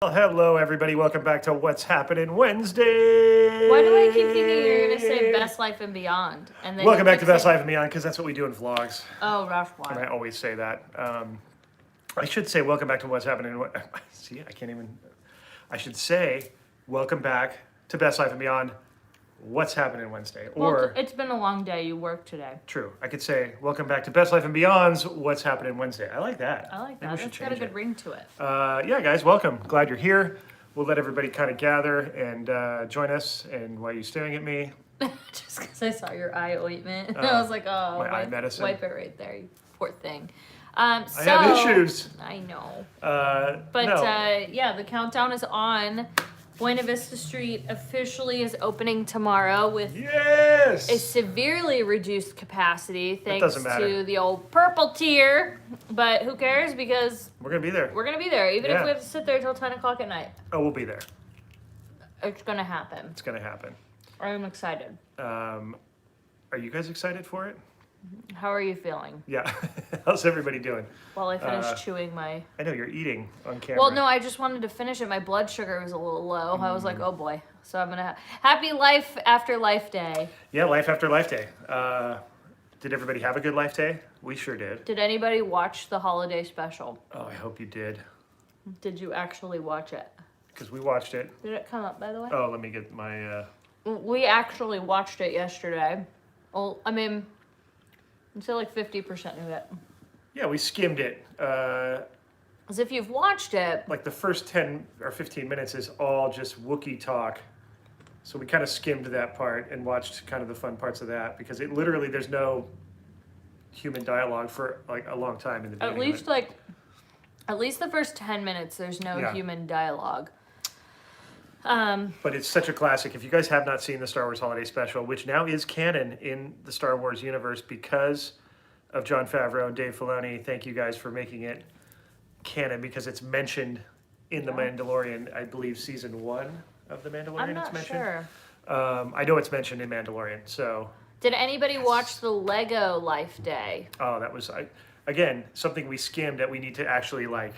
Well, hello, everybody. Welcome back to What's Happening Wednesday. Why do I keep thinking you're going to say Best Life and Beyond? And then Welcome back to Best Life and Beyond, because that's what we do in vlogs. Oh, rough And I one. always say that. I should say welcome back to What's Happening. See, I can't even. I should say welcome back to Best Life and Beyond. What's Happening Wednesday? Well, Or it's been a long day. You worked today. true, I could say welcome back to Best Life and Beyond's What's Happening Wednesday. I like that. I like Maybe that. we should It's got a change good it. ring to it. Yeah, guys, welcome. Glad you're here. We'll let everybody kind of gather and join us. And while you're staring at me, Just because I saw your eye ointment. I was like, oh, my eye medicine. wipe it right there, you poor thing. I have issues. I know. But But yeah, the countdown is on. Buena Vista Street officially is opening tomorrow with yes, a severely reduced capacity thanks doesn't matter. to the old purple tier. But who cares? Because we're gonna be there. we're going to be there, even if Yeah. we have to sit there till 10 o'clock at night. Oh, we'll be there. It's going to happen. It's gonna happen. I'm excited. Are you guys excited for it? How are you feeling? Yeah. How's everybody doing? While I finish chewing my... I know you're eating on camera. Well, no, I just wanted to finish it. My blood sugar was a little low. I was like, oh boy. So I'm going to... Happy Life After Life Day. Yeah, Life After Life Day. Did everybody have a good Life Day? We sure did. Did anybody watch the holiday special? Oh, I hope you did, Did you actually watch it? because we watched it. Did it come up, by the way? Oh, let me get my. We actually watched it yesterday. Well, I mean, I'd say like 50% of it. Yeah, we skimmed it. Because if you've watched it, Like the first 10 or 15 minutes is all just Wookiee talk. So we kind of skimmed that part and watched kind of the fun parts of that, because it literally, there's no human dialogue for like a long time in the beginning. at least the first 10 minutes, there's no Yeah. human dialogue. But it's such a classic. If you guys have not seen the Star Wars Holiday Special, which now is canon in the Star Wars universe because of Jon Favreau and Dave Filoni, thank you guys for making it canon, because it's mentioned in The Mandalorian, I believe season 1 of The Mandalorian. I'm it's not mentioned. sure. I know it's mentioned in Mandalorian. So, Did anybody watch the Lego Life Day? oh, that was again something we skimmed that we need to actually like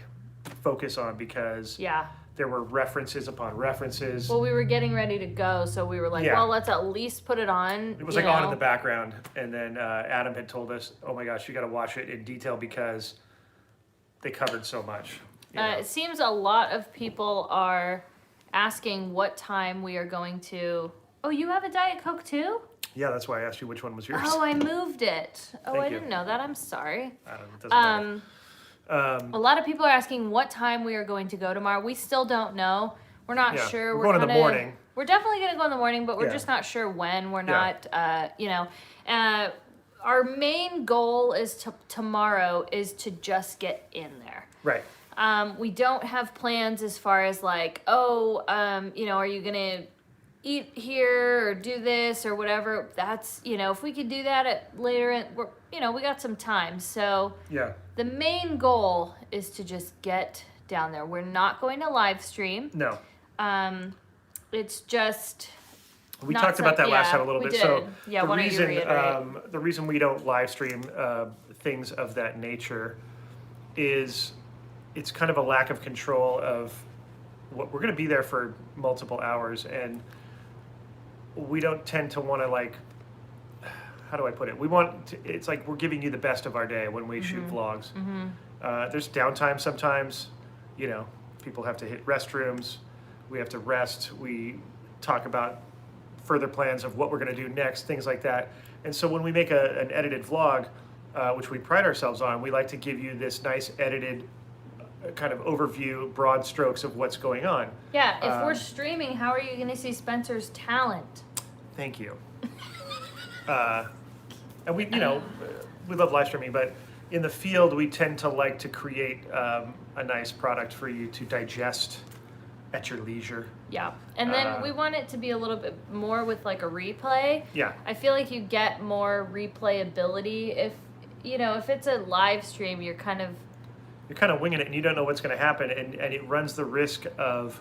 focus on, because Yeah. there were references upon references. Well, we were getting ready to go, so we were like, Yeah. well, let's at least put it on. It was you like on in know. the background, and then Adam had told us, "Oh my gosh, you got to watch it in detail because they covered so much." You know? It seems a lot of people are asking what time we are going to... Oh, you have a Diet Coke too? Yeah, that's why I asked you which one was yours. Oh, I moved it. Oh, Thank I you. didn't know that. I'm sorry. I don't know. It doesn't matter. A lot of people are asking what time we are going to go tomorrow. We still don't know. We're not Yeah, sure. we're going in the morning. We're definitely going to go in the morning, but we're Yeah. just not sure when. We're Yeah. not, our main goal is tomorrow is to just get in there. Right. We don't have plans as far as like, are you going to eat here or do this or whatever. That's, if we could do that we got some time. So Yeah. the main goal is to just get down there. We're not going to live stream. No. It's just... We not talked about that last yeah, time a little we bit. did. So Yeah, the why don't you reason reiterate? the reason we don't live stream things of that nature is it's kind of a lack of control of what we're going to be there for multiple hours, and we don't tend to want to like, how do I put it? It's like we're giving you the best of our day when we shoot vlogs. There's downtime sometimes, people have to hit restrooms, we have to rest, we talk about further plans of what we're going to do next, things like that. And so when we make an edited vlog, which we pride ourselves on, we like to give you this nice edited kind of overview, broad strokes of what's going on. Yeah, if we're streaming, how are you going to see Spencer's talent? Thank you. And we love live streaming, but in the field, we tend to like to create a nice product for you to digest at your leisure. Yeah, and then we want it to be a little bit more with like a replay. Yeah. I feel like you get more replayability if it's a live stream, you're kind of winging it, and you don't know what's going to happen, and it runs the risk of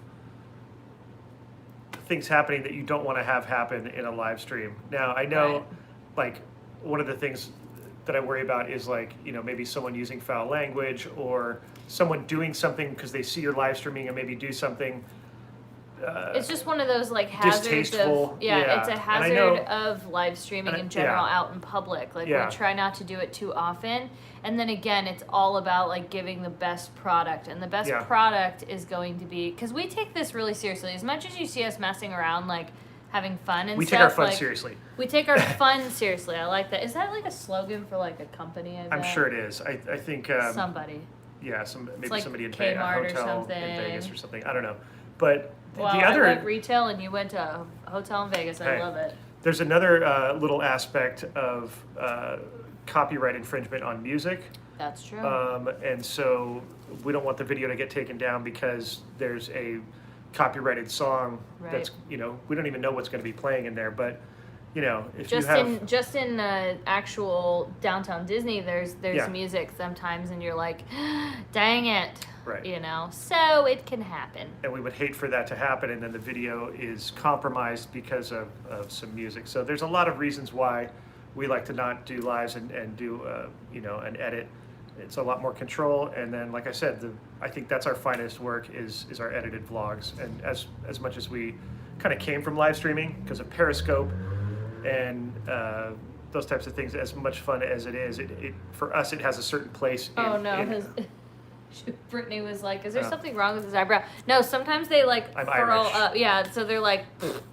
things happening that you don't want to have happen in a live stream. Now, I know, Right. like, one of the things that I worry about is like, maybe someone using foul language or someone doing something because they see your live streaming and maybe do something. It's just one of those like hazards distasteful. of it's a And I hazard know- of live streaming in general out in public. Like we try not to do it too often. And then again, it's all about like giving the best product, and the best product is going to be, because we take this really seriously. As much as you see us messing around, like having fun and we stuff, take our fun like, seriously. We take our fun seriously. I like that. Is that like a slogan for like a company? I'm sure it is. I think somebody. Yeah, maybe like somebody in Kmart a or hotel something. in Vegas or something. I don't know, but Wow, the other I like retail, and you went to a hotel in Vegas. I love it. There's another little aspect of copyright infringement on music. That's true. And so we don't want the video to get taken down because there's a copyrighted song that's, we don't even know what's going to be playing in there. But, if just you have... Just in actual downtown Disney, there's music sometimes, and you're like, dang it. Right. So it can happen. And we would hate for that to happen, and then the video is compromised because of some music. So there's a lot of reasons why we like to not do lives and do, an edit. It's a lot more control, and then, like I said, I think that's our finest work is our edited vlogs. And as much as we kind of came from live streaming because of Periscope and those types of things, as much fun as it is, it for us it has a certain place. Brittany was like, "Is there something wrong with his eyebrow?" No, sometimes they like I'm furl Irish. up. Yeah, so they're like.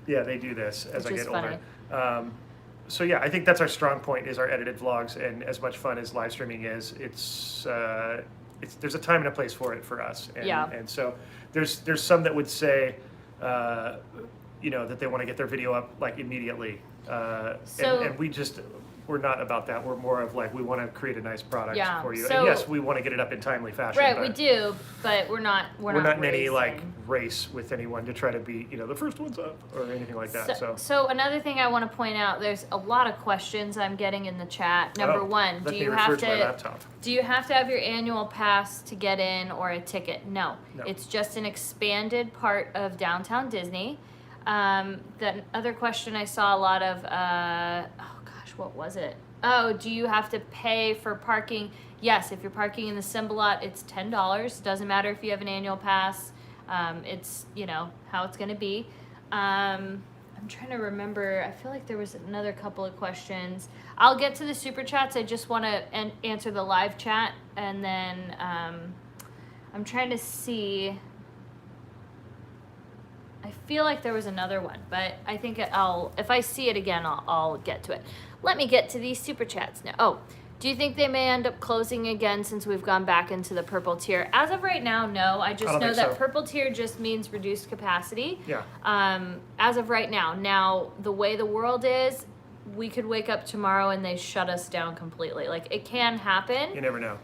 Yeah, they do this as I get funny. older. So yeah, I think that's our strong point is our edited vlogs, and as much fun as live streaming is, it's there's a time and a place for it for us. And, and so there's some that would say, that they want to get their video up like immediately, and we're not about that. We're more of like, we want to create a nice product for you. So, and yes, we want to get it up in timely fashion. Right, we do, but we're not in any like race with anyone to try to be, the first one's up or anything like that. So another thing I want to point out, there's a lot of questions I'm getting in the chat. Number one, do you have to have your annual pass to get in or a ticket? No. It's just an expanded part of downtown Disney. The other question I saw a lot of, what was it? Oh, do you have to pay for parking? Yes, if you're parking in the Symbol lot, it's $10. Doesn't matter if you have an annual pass. It's, how it's going to be. I'm trying to remember. I feel like there was another couple of questions. I'll get to the super chats. I just want to answer the live chat. And then I'm trying to see. I feel like there was another one, but I think if I see it again, I'll get to it. Let me get to these super chats now. Oh, do you think they may end up closing again since we've gone back into the purple tier? As of right now, no. I just know that purple tier just means reduced capacity. Yeah. As of right now. Now, the way the world is, we could wake up tomorrow and they shut us down completely. Like, it can happen. You never know.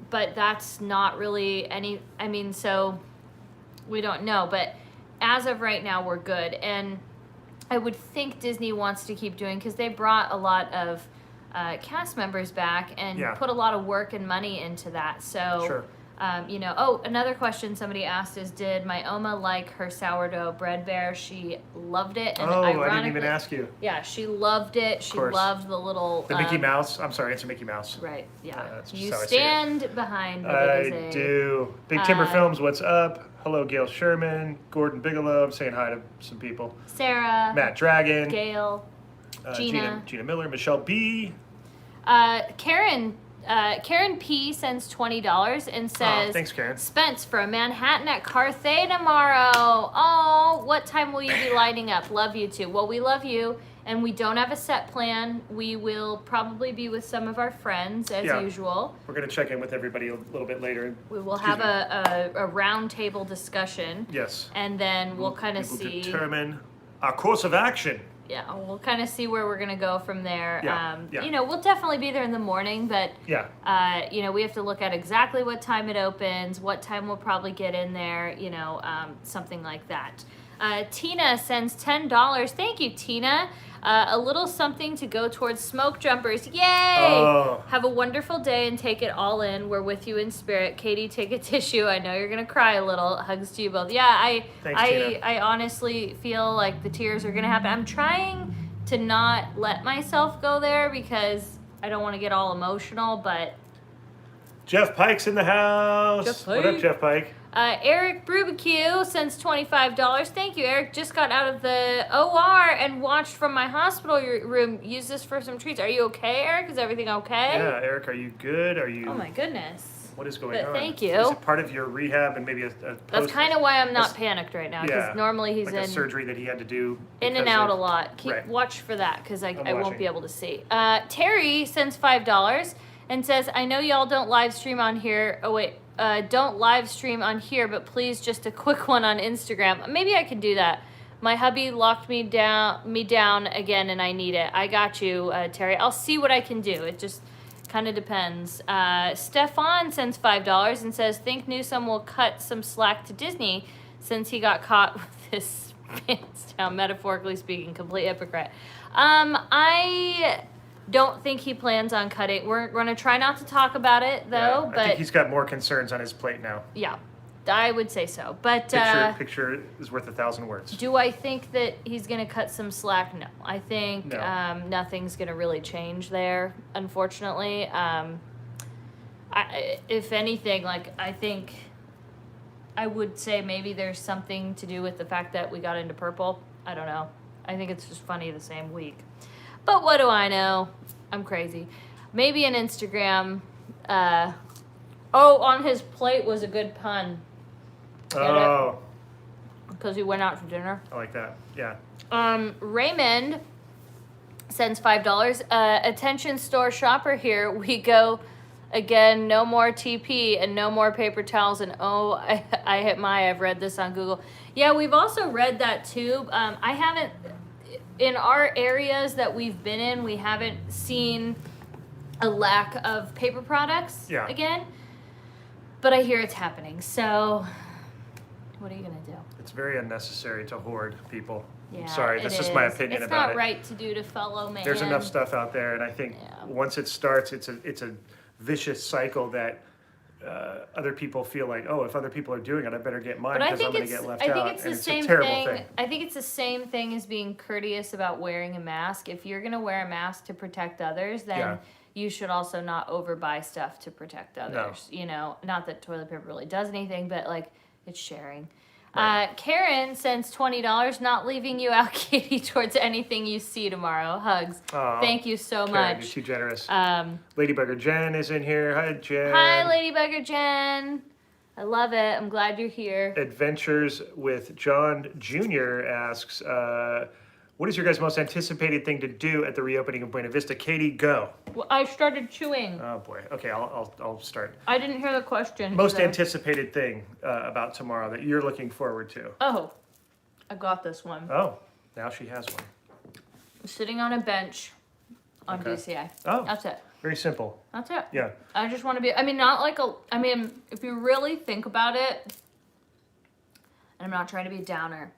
But that's not really so we don't know. But as of right now, we're good. And I would think Disney wants to keep doing, because they brought a lot of cast members back and put a lot of work and money into that. So, another question somebody asked is, did my Oma like her sourdough bread bear? She loved it. And I didn't even ask you. Yeah, she loved it. She loved the little... The Mickey Mouse. I'm sorry, it's a Mickey Mouse. Right, yeah. You so stand behind me. I do. Big Timber Films, what's up? Hello, Gail Sherman, Gordon Bigelow. I'm saying hi to some people. Sarah. Matt Dragon. Gail. Gina Miller. Michelle B. Karen P sends $20 and says, thanks, Karen. Spence from Manhattan at Carthay tomorrow. Oh, what time will you be lighting up? Love you too. Well, we love you, and we don't have a set plan. We will probably be with some of our friends as usual. We're going to check in with everybody a little bit later. We will have a round table discussion. Yes. And then we'll kind of see. Determine our course of action. Yeah, we'll kind of see where we're going to go from there. Yeah. We'll definitely be there in the morning, but, we have to look at exactly what time it opens, what time we'll probably get in there, something like that. Tina sends $10. Thank you, Tina. A little something to go towards smoke jumpers. Yay! Oh. Have a wonderful day and take it all in. We're with you in spirit. Katie, take a tissue. I know you're going to cry a little. Hugs to you both. Yeah, Thanks, Tina. I honestly feel like the tears are going to happen. I'm trying to not let myself go there because I don't want to get all emotional, but Jeff Pike's in the house. Jeff What up, Pike. Jeff Pike? Eric Brubacue sends $25. Thank you, Eric. Just got out of the OR and watched from my hospital room. Use this for some treats. Are you okay, Eric? Is everything okay? Yeah, Eric, are you good? Are you? Oh my goodness. What is going on? Thank you. Is it part of your rehab and maybe a That's kind of why I'm not a- panicked right now, because Yeah, normally he's like in a surgery that he had to do in and because out a of- lot. Right. Watch for that, because I won't watching. be able to see. Terry sends $5 and says, I know y'all don't live stream on here. Oh wait, don't live stream on here, but please just a quick one on Instagram. Maybe I can do that. My hubby locked me down again, and I need it. I got you, Terry. I'll see what I can do. It just kind of depends. Stefan sends $5 and says, think Newsom will cut some slack to Disney since he got caught with this pants down, metaphorically speaking, complete hypocrite. I don't think he plans on cutting. We're going to try not to talk about it, though, I but think he's got more concerns on his plate now. yeah, I would say so. But Picture is worth 1,000 words. do I think that he's going to cut some slack? No. I think No. nothing's going to really change there, unfortunately. If anything, like, I think I would say maybe there's something to do with the fact that we got into purple. I don't know. I think it's just funny the same week. But what do I know? I'm crazy. Maybe an Instagram. On his plate was a good pun. Oh, Because we went out for dinner. I like that. Yeah. Raymond sends $5. Attention store shopper here. We go again. No more TP and no more paper towels. And oh, I hit my. I've read this on Google. Yeah, we've also read that too. I haven't. In our areas that we've been in, we haven't seen a lack of paper products again. But I hear it's happening. So, what are you gonna do? It's very unnecessary to hoard people. Yeah, Sorry, that's just my opinion it's about not it. right to do to fellow man. There's enough stuff out there, and I think Yeah. once it starts, it's a vicious cycle that other people feel like, oh, if other people are doing it, I better get mine But I because I'm think going to it's get left I think out. it's And the it's same a terrible thing. thing. I think it's the same thing as being courteous about wearing a mask. If you're gonna wear a mask to protect others, then Yeah. you should also not overbuy stuff to protect others. You know, not that toilet paper really does anything, but like it's sharing. Right. Karen sends $20, not leaving you out, Katie, towards anything you see tomorrow. Hugs. Aw, Thank you so Karen, you're much. too generous. Um, Ladybugger Jen is in here. Hi, Jen. Hi, Ladybugger Jen. I love it. I'm glad you're here. Adventures with John Jr. asks, what is your guys' most anticipated thing to do at the reopening of Buena Vista? Katie, go. Well, I started chewing. Oh boy. Okay, I'll start. I didn't hear the question. Most either. anticipated thing about tomorrow that you're looking forward to. Oh, I got this one. Oh, now she has one. Sitting on a bench on Okay. DCA. Oh, That's it. very simple. That's it. Yeah. I just want to be, not like if you really think about it, and I'm not trying to be a downer,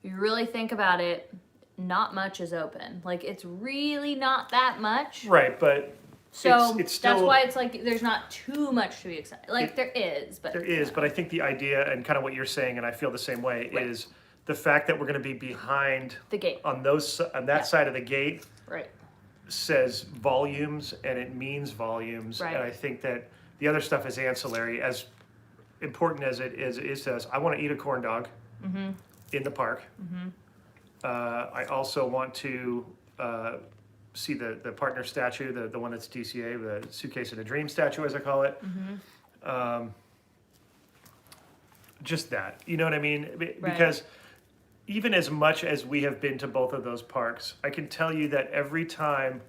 if you really think about it, not much is open. Like, it's really not that much. Right, but So it's still, that's why it's like there's not too much to be excited. Like, there is, but. there is, but I think the idea and kind of what you're saying, and I feel the same way, Right. is the fact that we're going to be behind The gate. on that Yeah. side of the gate Right. says volumes, and it means volumes. Right. And I think that the other stuff is ancillary, as important as it is to us. I want to eat a corn dog in the park. I also want to see the partner statue, the one that's DCA, the Suitcase and a Dream statue, as I call it. Just that, you know what I mean? Because even as much as we have been to both of those parks, I can tell you that every time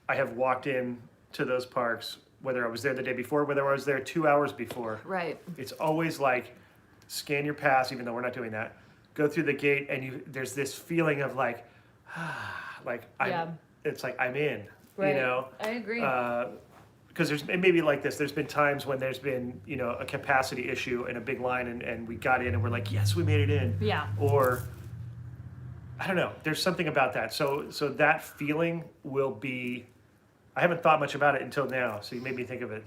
I have walked in to those parks, whether I was there the day before, whether I was there 2 hours before, Right. it's always like, scan your pass, even though we're not doing that, go through the gate, and there's this feeling of like, like it's like I'm in, Right. you know? I agree. Because it may be like this. There's been times when there's been, a capacity issue in a big line, and we got in and we're like, yes, we made it in. Yeah. Or, I don't know. There's something about that. So that feeling will be. I haven't thought much about it until now. So you made me think of it.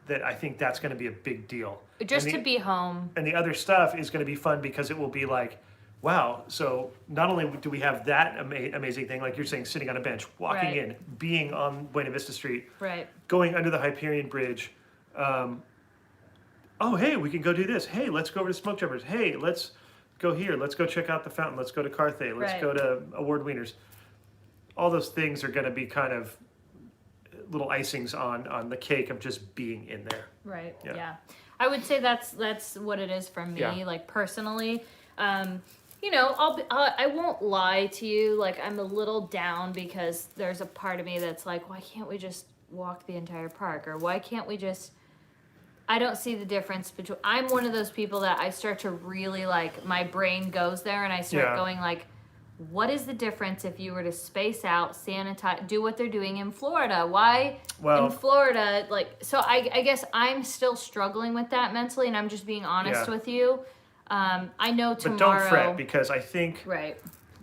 That I think that's going to be a big deal. Just And to be home. And the other stuff is going to be fun because it will be like wow, so not only do we have that amazing thing, like you're saying, sitting on a bench, walking Right. in, being on Buena Vista Street, Right. going under the Hyperion Bridge. Oh, hey, we can go do this. Hey, let's go over to Smoke Jumpers. Hey, let's go here. Let's go check out the fountain. Let's go to Carthay. Let's Right. go to Award Wieners. All those things are going to be kind of little icings on the cake of just being in there. Right. Yeah. Yeah. I would say that's what it is for me, Yeah. like personally. I won't lie to you. Like, I'm a little down because there's a part of me that's like, why can't we just walk the entire park? Or why can't we just, I don't see the difference between, I'm one of those people that I start to really like, my brain goes there and I start Yeah. going like, what is the difference if you were to space out, sanitize, do what they're doing in Florida? Why Well- in Florida, like, so I guess I'm still struggling with that mentally, and I'm just being honest Yeah. with you. I know But tomorrow. don't fret, because I think Right,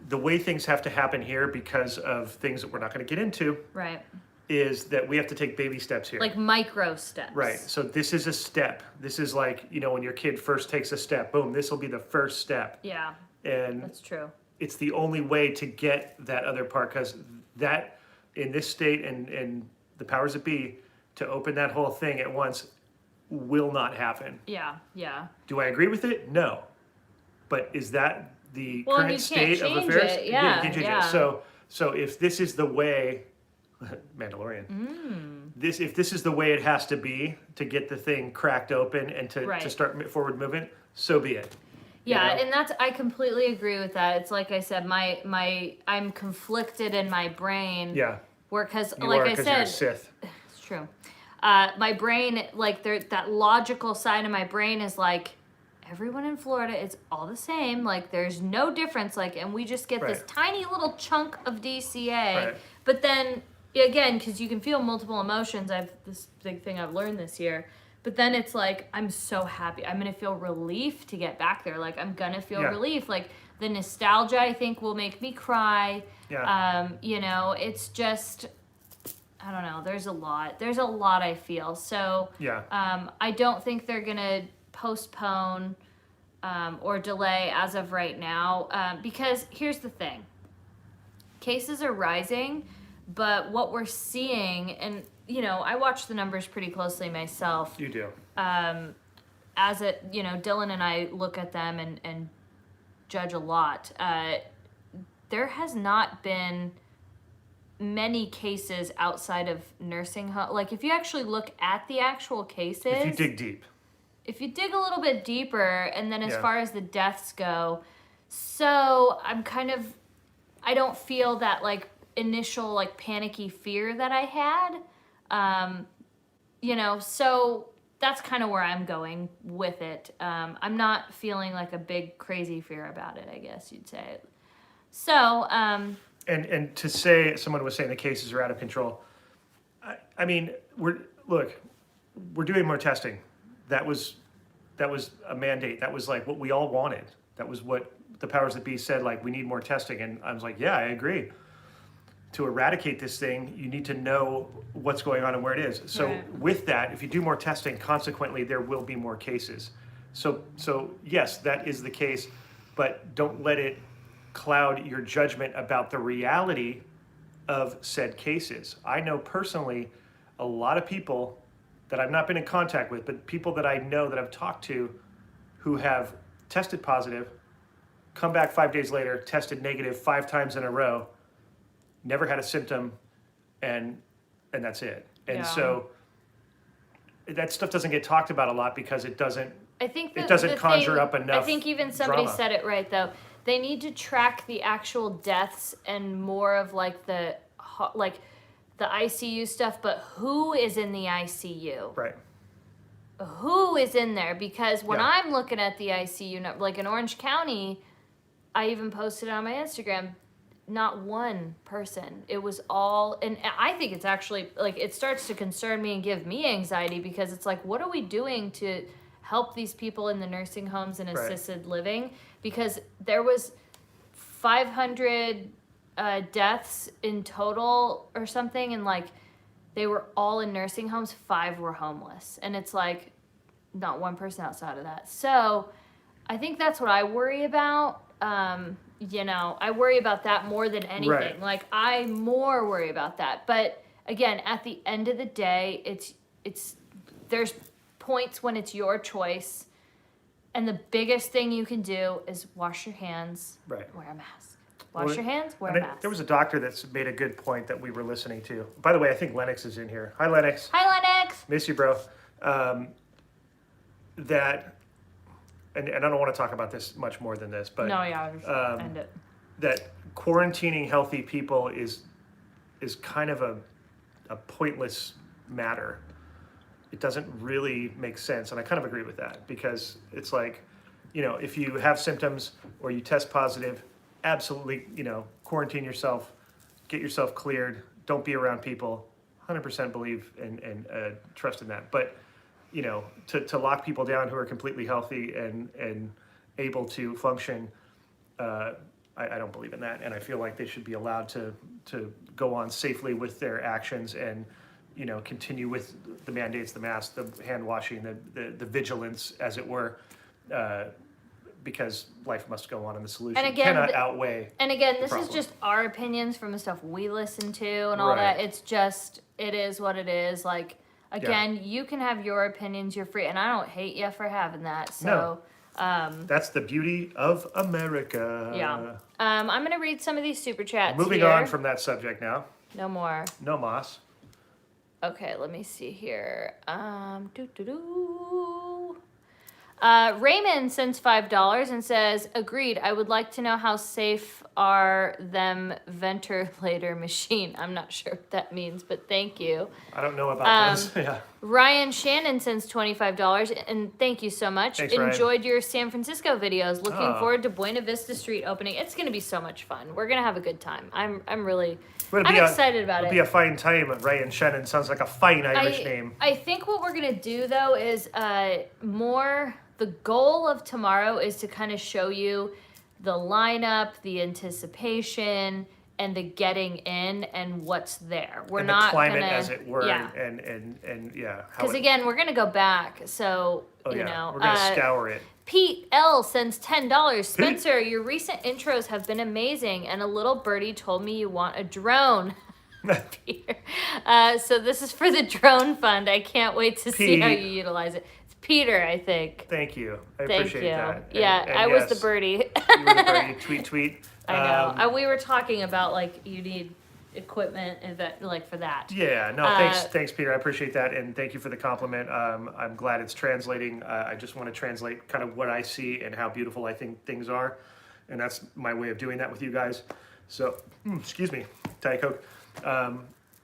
the way things have to happen here, because of things that we're not going to get into, right. is that we have to take baby steps here. Like micro steps. Right. So this is a step. This is like, when your kid first takes a step, boom, this will be the first step. Yeah, And that's true. it's the only way to get that other part, because that, in this state and the powers that be, to open that whole thing at once will not happen. Yeah, yeah. Do I agree with it? No. But is that the Well, and current you state can't of change affairs? it. You Yeah, can't change yeah. it. So if this is the way, Mandalorian. If this is the way it has to be to get the thing cracked open and to Right. start forward movement, so be it. Yeah, You know? and that's, I completely agree with that. It's like I said, I'm conflicted in my brain. Yeah. Where, because You like are, I because you're a said, Sith. it's true. My brain, like that logical side of my brain is like, everyone in Florida is all the same. Like, there's no difference. Like, and we just get this Right. tiny little chunk of DCA. Right. But then again, because you can feel multiple emotions. This big thing I've learned this year. But then it's like, I'm so happy. I'm gonna feel relief to get back there. Like, I'm gonna feel Yeah. relief. Like, the nostalgia, I think, will make me cry. Yeah. It's just, I don't know. There's a lot I feel. So Yeah. I don't think they're gonna postpone or delay as of right now, because here's the thing: cases are rising, but what we're seeing, and I watch the numbers pretty closely myself. You do. As it, Dylan and I look at them and judge a lot. There has not been many cases outside of nursing home. Like, if you actually look at the actual cases, If you dig deep. if you dig a little bit deeper, and then as Yeah. far as the deaths go, so I don't feel that like initial like panicky fear that I had. So that's kind of where I'm going with it. I'm not feeling like a big crazy fear about it, I guess you'd say. So, And to say, someone was saying the cases are out of control. I mean, we're doing more testing. That was a mandate. That was like what we all wanted. That was what the powers that be said, like, we need more testing. And I was like, yeah, I agree. To eradicate this thing, you need to know what's going on and where it is. So Right. with that, if you do more testing, consequently, there will be more cases. So yes, that is the case, but don't let it cloud your judgment about the reality of said cases. I know personally a lot of people that I've not been in contact with, but people that I know that I've talked to who have tested positive, come back 5 days later, tested negative 5 times in a row, never had a symptom, and that's it. And Yeah. so that stuff doesn't get talked about a lot because it doesn't. I think It doesn't conjure up enough I think even somebody drama. said it right though. They need to track the actual deaths and more of like the ICU stuff, but who is in the ICU? Right. Who is in there? Because when Yeah. I'm looking at the ICU, like in Orange County, I even posted it on my Instagram, not one person. It was all, and I think it's actually, like, it starts to concern me and give me anxiety because it's like, what are we doing to help these people in the nursing homes and Right. assisted living? Because there was 500 deaths in total or something, and like, they were all in nursing homes, 5 were homeless. And it's like, not one person outside of that. So, I think that's what I worry about. You know, I worry about that more than anything. Right. Like, I more worry about that. But again, at the end of the day, there's points when it's your choice. And the biggest thing you can do is wash your hands, Right. wear a mask. Wash your hands, wear a And mask. there was a doctor that's made a good point that we were listening to. By the way, I think Lennox is in here. Hi, Lennox. Hi, Lennox. Miss you, bro. And I don't want to talk about this much more than this, but No, yeah, just end it. that quarantining healthy people is kind of a pointless matter. It doesn't really make sense, and I kind of agree with that, because it's like, you know, if you have symptoms or you test positive, absolutely, you know, quarantine yourself, get yourself cleared, don't be around people. 100% believe and trust in that. But you know, to lock people down who are completely healthy and able to function, I don't believe in that. And I feel like they should be allowed to go on safely with their actions and, you know, continue with the mandates, the mask, the hand washing, the vigilance, as it were, because life must go on and the solution And again, cannot outweigh. And again, this problem. is just our opinions from the stuff we listen to and all Right. that. It's just, it is what it is. Like, again, you can have your opinions, you're free. And I don't hate you for having that. So, That's the beauty of America. yeah. I'm going to read some of these super chats Moving here. on from that subject now. No more. No moss. Okay, let me see here. Raymond sends $5 and says, agreed, I would like to know how safe are them ventilator machine. I'm not sure what that means, but thank you. I don't know about this. Yeah. Ryan Shannon sends $25 and thank you so much. Thanks, Ryan. Enjoyed your San Francisco videos. Looking Oh. forward to Buena Vista Street opening. It's going to be so much fun. We're going to have a good time. I'm really It'll I'm be excited about It'll it. be a fine time. Ryan Shannon sounds like a fine Irish name. I think what we're gonna do though is the goal of tomorrow is to kind of show you the lineup, the anticipation, and the getting in and what's there. We're And not the climate, gonna, as it were, yeah. and yeah. how Because it- again, we're gonna go back, so oh, you yeah. know. We're gonna scour it. Pete L sends $10. Spencer, your recent intros have been amazing, and a little birdie told me you want a drone. Peter. So this is for the drone fund. I can't wait to see how Pete. you utilize it. It's Peter, I think. Thank you. I Thank appreciate you. that. Yeah, And I was yes, the birdie. You were the birdie. Tweet. I know. We were talking about like you need equipment and that like for that. Yeah, no, thanks, Peter. I appreciate that, and thank you for the compliment. I'm glad it's translating. I just want to translate kind of what I see and how beautiful I think things are, and that's my way of doing that with you guys. So, excuse me, Diet Coke.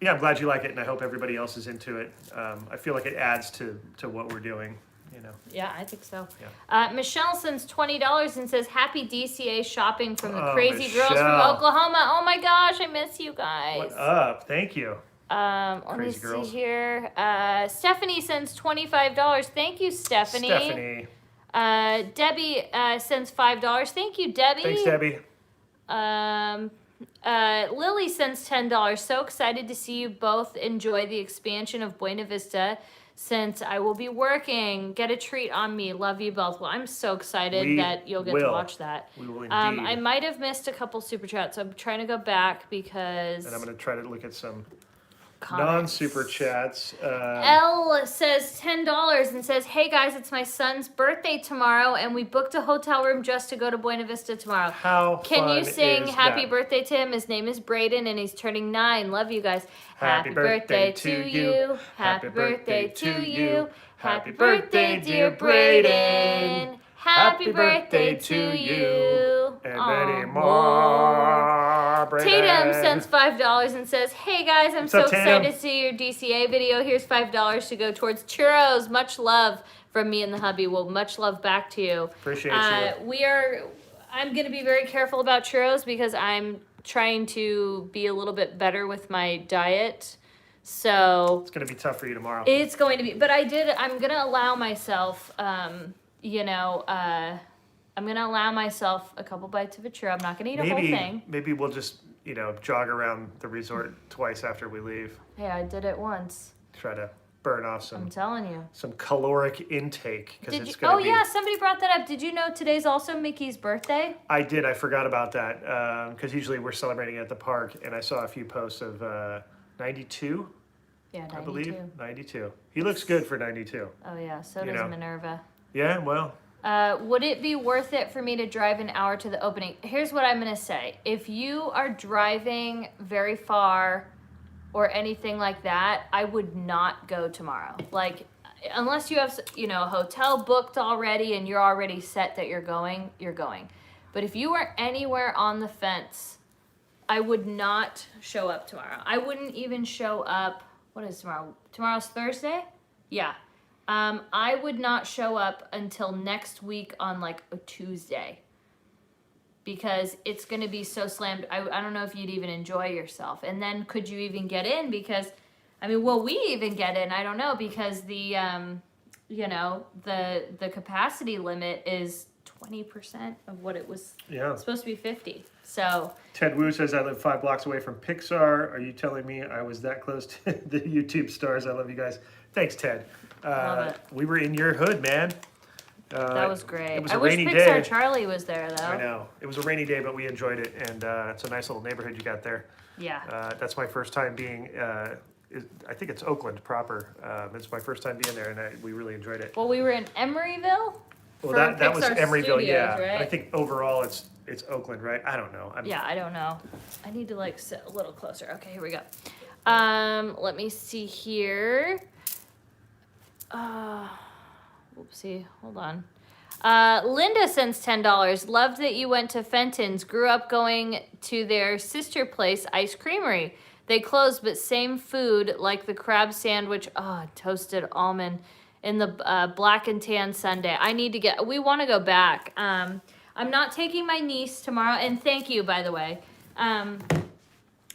Yeah, I'm glad you like it, and I hope everybody else is into it. I feel like it adds to what we're doing, you know. Yeah, I think so. Yeah. Michelle sends $20 and says, happy DCA shopping from the Oh, crazy girls from Michelle. Oklahoma. Oh my gosh, I miss you guys. What up? Thank you. Let me Crazy girls. see here. Stephanie sends $25. Thank you, Stephanie. Stephanie. Debbie sends $5. Thank you, Debbie. Thanks, Debbie. Lily sends $10. So excited to see you both enjoy the expansion of Buena Vista since I will be working. Get a treat on me. Love you both. Well, I'm so excited We that you'll get to will. watch that. We will indeed. I might have missed a couple super chats. So I'm trying to go back because And I'm going to try to look at some comments. non-super chats. L says $10 and says, hey guys, it's my son's birthday tomorrow and we booked a hotel room just to go to Buena Vista tomorrow. How Can you fun sing is happy that? birthday to him? His name is Braden and he's turning 9. Love you guys. Happy birthday to you. Happy birthday to you. Happy Happy birthday, birthday, dear Braden. Braden. Happy birthday to you. And Aw. many more. Braden. Tatum sends $5 and says, hey guys, I'm What's so up, Tatum? excited to see your DCA video. Here's $5 to go towards churros. Much love from me and the hubby. Well, much love back to you. Appreciate you. I'm going to be very careful about churros because I'm trying to be a little bit better with my diet. So It's going to be tough for you tomorrow. it's going to be, but I'm going to allow myself, I'm going to allow myself a couple bites of a churro. I'm not going to eat a whole thing. Maybe we'll just, jog around the resort twice after we leave. Hey, I did it once. Try to burn off I'm telling you. some caloric intake because Did it's you? going Oh to be. yeah, somebody brought that up. Did you know today's also Mickey's birthday? I did. I forgot about that because usually we're celebrating at the park, and I saw a few posts of 92. Yeah, 92. I believe 92. He looks good for 92. Oh yeah, so You does know. Minerva. Yeah, well, Would it be worth it for me to drive an hour to the opening? Here's what I'm gonna say. If you are driving very far or anything like that, I would not go tomorrow. Like, unless you have, a hotel booked already and you're already set that you're going, you're going. But if you are anywhere on the fence, I would not show up tomorrow. I wouldn't even show up. What is tomorrow? Tomorrow's Thursday? Yeah. I would not show up until next week on like a Tuesday. Because it's going to be so slammed. I don't know if you'd even enjoy yourself. And then could you even get in? Because, will we even get in? I don't know. Because the capacity limit is 20% of what it was supposed to be 50. So Ted Wu says, I live 5 blocks away from Pixar. Are you telling me I was that close to the YouTube stars? I love you guys. Thanks, Ted. Love it. We were in your hood, man. That was great. It was I a wish rainy Pixar day. Charlie was there though. I know. It was a rainy day, but we enjoyed it, and it's a nice little neighborhood you got there. Yeah. That's my first time being, I think it's Oakland proper. It's my first time being there, and we really enjoyed it. Well, we were in Emeryville. Well, for that was Pixar Emeryville, Studios, yeah. right? I think overall it's Oakland, right? I don't know. Yeah, I don't know. I need to sit a little closer. Okay, here we go. Let me see here. Whoopsie, hold on. Linda sends $10. Loved that you went to Fenton's. Grew up going to their sister place, Ice Creamery. They closed, but same food like the crab sandwich. Toasted almond in the black and tan sundae. We want to go back. I'm not taking my niece tomorrow, and thank you, by the way. I'm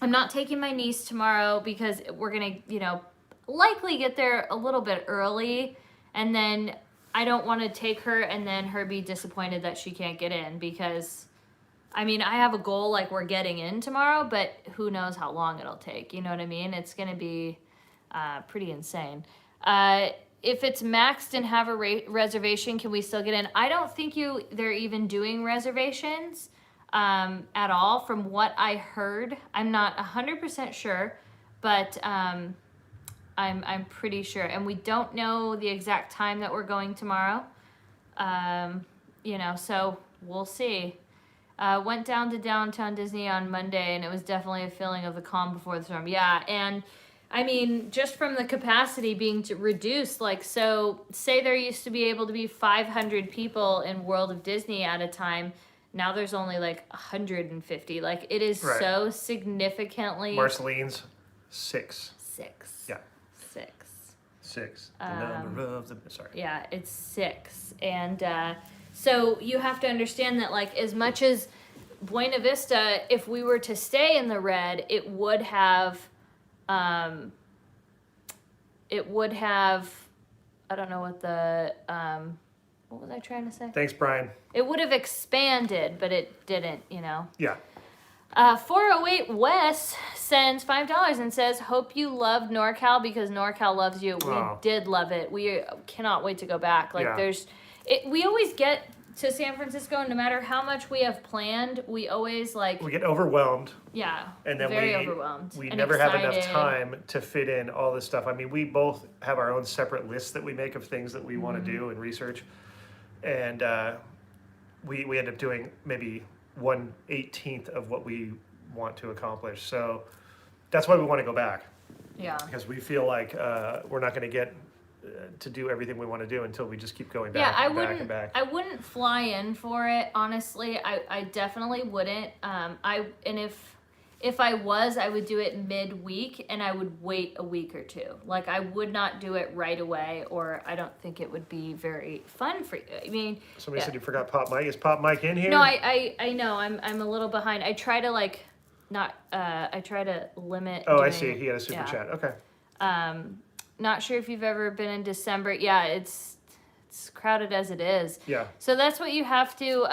not taking my niece tomorrow because we're going to, likely get there a little bit early, and then I don't want to take her and then her be disappointed that she can't get in because, I have a goal, like we're getting in tomorrow, but who knows how long it'll take, you know what I mean? It's going to be pretty insane. If it's maxed and have a reservation, can we still get in? I don't think they're even doing reservations at all from what I heard. I'm not 100% sure, but I'm pretty sure. And we don't know the exact time that we're going tomorrow. So we'll see. Went down to downtown Disney on Monday, and it was definitely a feeling of the calm before the storm. Yeah, and just from the capacity being reduced, so say there used to be able to be 500 people in World of Disney at a time. Now there's only 150. It is Right. so significantly. Marceline's 6. 6. Yeah. 6. 6. The number of the. Sorry. Yeah, it's 6. And so you have to understand that, as much as Buena Vista, if we were to stay in the red, it would have, I don't know what the, what was I trying to say? Thanks, Brian. It would have expanded, but it didn't, Yeah. 408 Wes sends $5 and says, hope you loved NorCal because NorCal loves you. We did love it. We cannot wait to go back. Yeah. We always get to San Francisco, and no matter how much we have planned, we always we get overwhelmed. Yeah. And then very overwhelmed. We and never have enough excited. time to fit in all this stuff. We both have our own separate lists that we make of things that we want to do and research. And we end up doing maybe 1/18 of what we want to accomplish. So that's why we want to go back. Yeah. Because we feel like we're not going to get to do everything we want to do until we just keep going back Yeah, and back and back. I wouldn't fly in for it, honestly. I definitely wouldn't. If I was, I would do it midweek, and I would wait a week or two. I would not do it right away, or I don't think it would be very fun for you. Somebody said you forgot Pop Mike. Is Pop Mike in here? No, I know. I'm a little behind. I try to I try to limit. Oh, I see. He had a super chat. Okay. Not sure if you've ever been in December. Yeah, it's crowded as it is. Yeah. So that's what you have to.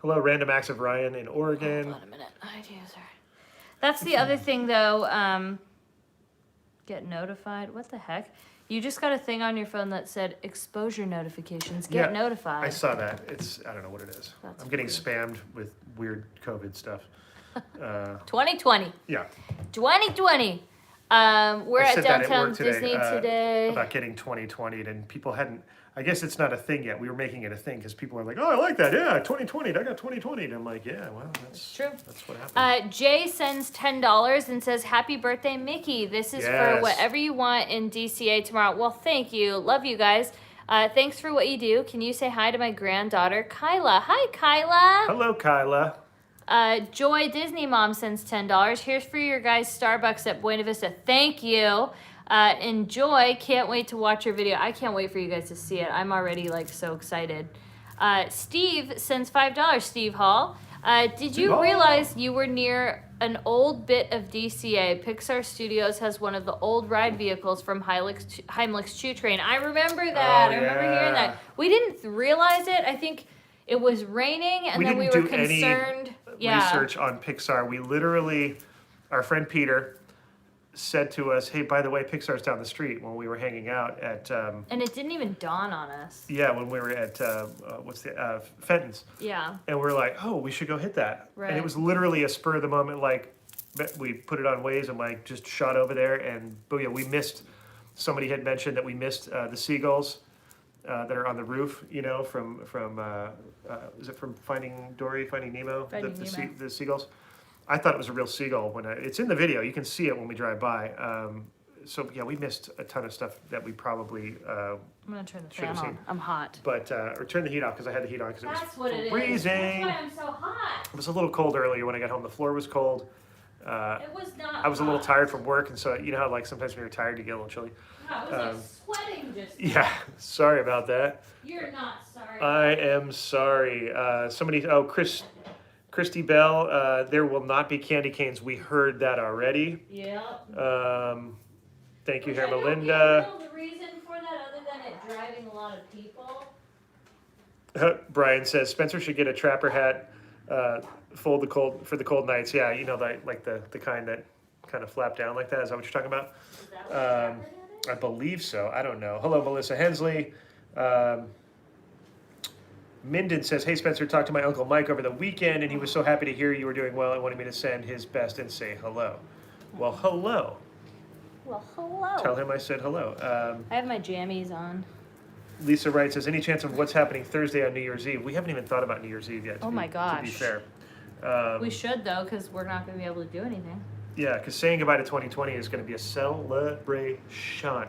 Hello, Random Acts of Ryan in Oregon. Hold on a minute. user. That's the other thing, though. Get notified. What the heck? You just got a thing on your phone that said exposure notifications. Get Yeah, notified. I saw that. I don't know what it is. That's I'm getting weird. spammed with weird COVID stuff. 2020. Yeah. 2020. We're I at said that downtown work Disney today. about getting 2020, and people hadn't. I guess it's not a thing yet. We were making it a thing because people are like, "Oh, I like that. Yeah, 2020. I got 2020." And I'm like, "Yeah, well, that's True. That's what happened." Jay sends $10 and says, "Happy birthday, Mickey. This is for Yes. whatever you want in DCA tomorrow." Well, thank you. Love you guys. Thanks for what you do. Can you say hi to my granddaughter, Kyla? Hi, Kyla. Hello, Kyla. Joy Disney Mom sends $10. Here's for your guys' Starbucks at Buena Vista. Thank you. Enjoy. Can't wait to watch your video. I can't wait for you guys to see it. I'm already like so excited. Steve sends $5. Steve Hall. Did you Hall. realize you were near an old bit of DCA? Pixar Studios has one of the old ride vehicles from Heimlich's Chew Train. I remember that. I remember hearing yeah. that. We didn't realize it. I think it was raining, and then we didn't were do any concerned. Yeah. research on Pixar. We literally, our friend Peter said to us, "Hey, by the way, Pixar's down the street." When we were hanging out at, And it didn't even dawn on us. when we were at Fenton's, Yeah. and we're like, "Oh, we should go hit that." Right. And it was literally a spur of the moment. Like, we put it on Waze and like just shot over there, and booyah, we missed. Somebody had mentioned that we missed the seagulls that are on the roof. You know, from is it from Finding Nemo? Finding Nemo. The seagulls. I thought it was a real seagull when it's in the video. You can see it when we drive by. So yeah, we missed a ton of stuff that we probably. I'm gonna turn the Should have fan on. seen. I'm hot. But or turn the heat off because I had the heat on because it was That's what it is. freezing. That's why I'm so hot. It was a little cold earlier when I got home. The floor was cold. It was not. I was a little hot. tired from work, and so you know how like sometimes when you're tired you get a little chilly. I was like sweating just. now. Yeah, sorry about that. You're not sorry. I am sorry. Christy Bell, there will not be candy canes. We heard that already. Yep. Thank you, Which I don't Hermelinda. know the reason for that other than it driving a lot of people. Brian says Spencer should get a trapper hat, for the cold nights. Yeah, you know, like the kind that kind of flap down like that. Is that what you're talking about? Is that what trapper hat is? I believe so. I don't know. Hello, Melissa Hensley. Minden says, "Hey Spencer, talked to my Uncle Mike over the weekend, and he was so happy to hear you were doing well and wanted me to send his best and say hello." Well, hello. Well, hello. Tell him I said hello. I have my jammies on. Lisa Wright says, "Any chance of what's happening Thursday on New Year's Eve?" We haven't even thought about New Year's Eve yet. Oh my To be gosh. fair. We should though, because we're not going to be able to do anything. Yeah, because saying goodbye to 2020 is going to be a celebration.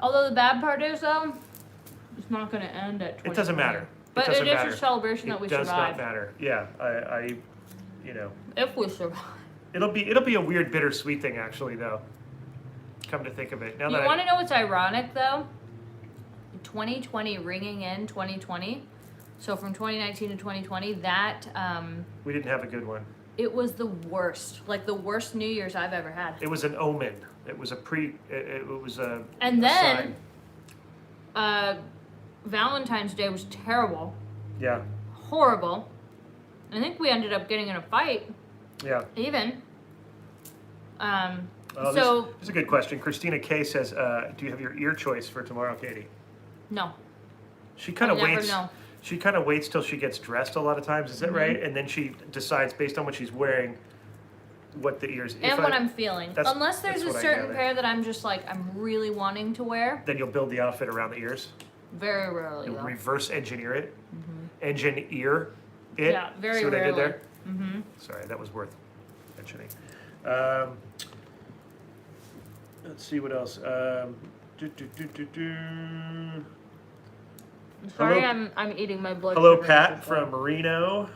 Although the bad part is though, it's not going to end at 2020. It doesn't matter. But doesn't it is matter. a celebration that we It does survive. not matter. Yeah, I, you know, If we survive. it'll be a weird bittersweet thing actually though. Come to think of it, now You that want to know what's ironic though? 2020 ringing in 2020. So from 2019 to 2020, that we didn't have a good one. it was the worst, like the worst New Year's I've ever had. It was an omen. It was it was a. And a then, sign. Valentine's Day was terrible, Yeah, horrible. I think we ended up getting in a fight, yeah. even. Oh, So this is a good question. Christina K says, "Do you have your ear choice for tomorrow, Katie?" no, She kind of I'll never waits. know. She kind of waits till she gets dressed a lot of times. Is that Mm-hmm. right? And then she decides based on what she's wearing, what the ears. and what I'm feeling. that's- Unless there's that's a what I certain gather. pair that I'm just like I'm really wanting to wear. Then you'll build the outfit around the ears. Very rarely You'll though. reverse engineer it. Engineer it. Yeah, very See what rarely. I did there? Mm-hmm. Sorry, that was worth mentioning. Let's see what else. Sorry, Hello- I'm eating my blood. Hello, sugar Pat as from well. Marino.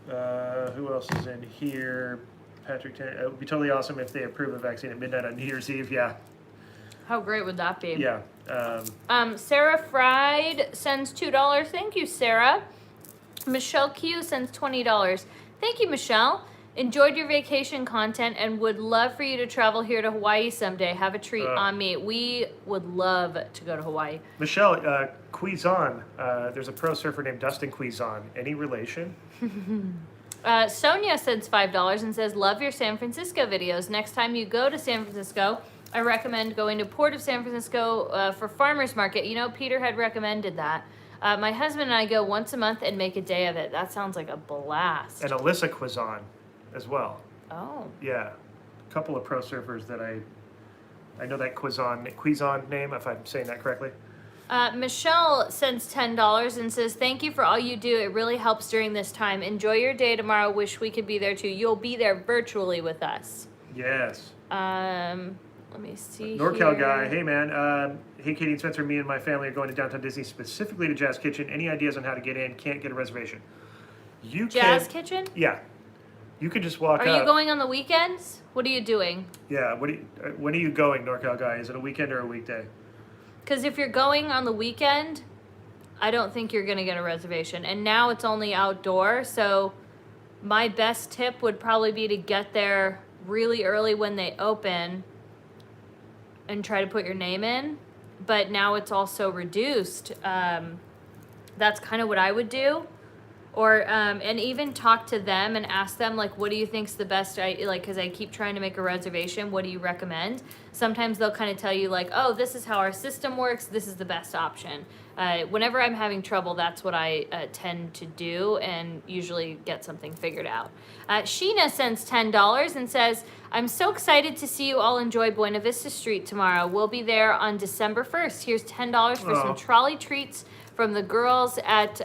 Who else is in here? Patrick, it would be totally awesome if they approve a vaccine at midnight on New Year's Eve. Yeah, How great would that be? yeah. Sarah Fried sends $2. Thank you, Sarah. Michelle Q sends $20. Thank you, Michelle. Enjoyed your vacation content and would love for you to travel here to Hawaii someday. Have a treat on me. We would love to go to Hawaii. Michelle, Quizon. There's a pro surfer named Dustin Quizon. Any relation? Sonia sends $5 and says, love your San Francisco videos. Next time you go to San Francisco, I recommend going to Port of San Francisco for farmers market. You know, Peter had recommended that. My husband and I go once a month and make a day of it. That sounds like a blast. And Alyssa Quizon as well. Oh. Yeah. A couple of pro surfers that I know that Quizon name, if I'm saying that correctly. Michelle sends $10 and says, thank you for all you do. It really helps during this time. Enjoy your day tomorrow. Wish we could be there too. You'll be there virtually with us. Yes. Let me see NorCal here. guy, hey man, hey Katie and Spencer, me and my family are going to Downtown Disney, specifically to Jazz Kitchen. Any ideas on how to get in? Can't get a reservation. You Jazz can, Kitchen? Yeah. You could just walk up. Are you going on the weekends? What are you doing? Yeah, when are you going, NorCal guy? Is it a weekend or a weekday? Because if you're going on the weekend, I don't think you're going to get a reservation. And now it's only outdoor, so my best tip would probably be to get there really early when they open and try to put your name in. But now it's also reduced. That's kind of what I would do. Or and even talk to them and ask them, like, what do you think's the best? Because I keep trying to make a reservation. What do you recommend? Sometimes they'll kind of tell you, like, oh, this is how our system works. This is the best option. Whenever I'm having trouble, that's what I tend to do and usually get something figured out. Sheena sends $10 and says, I'm so excited to see you all enjoy Buena Vista Street tomorrow. We'll be there on December 1st. Here's $10 for some trolley treats from the girls at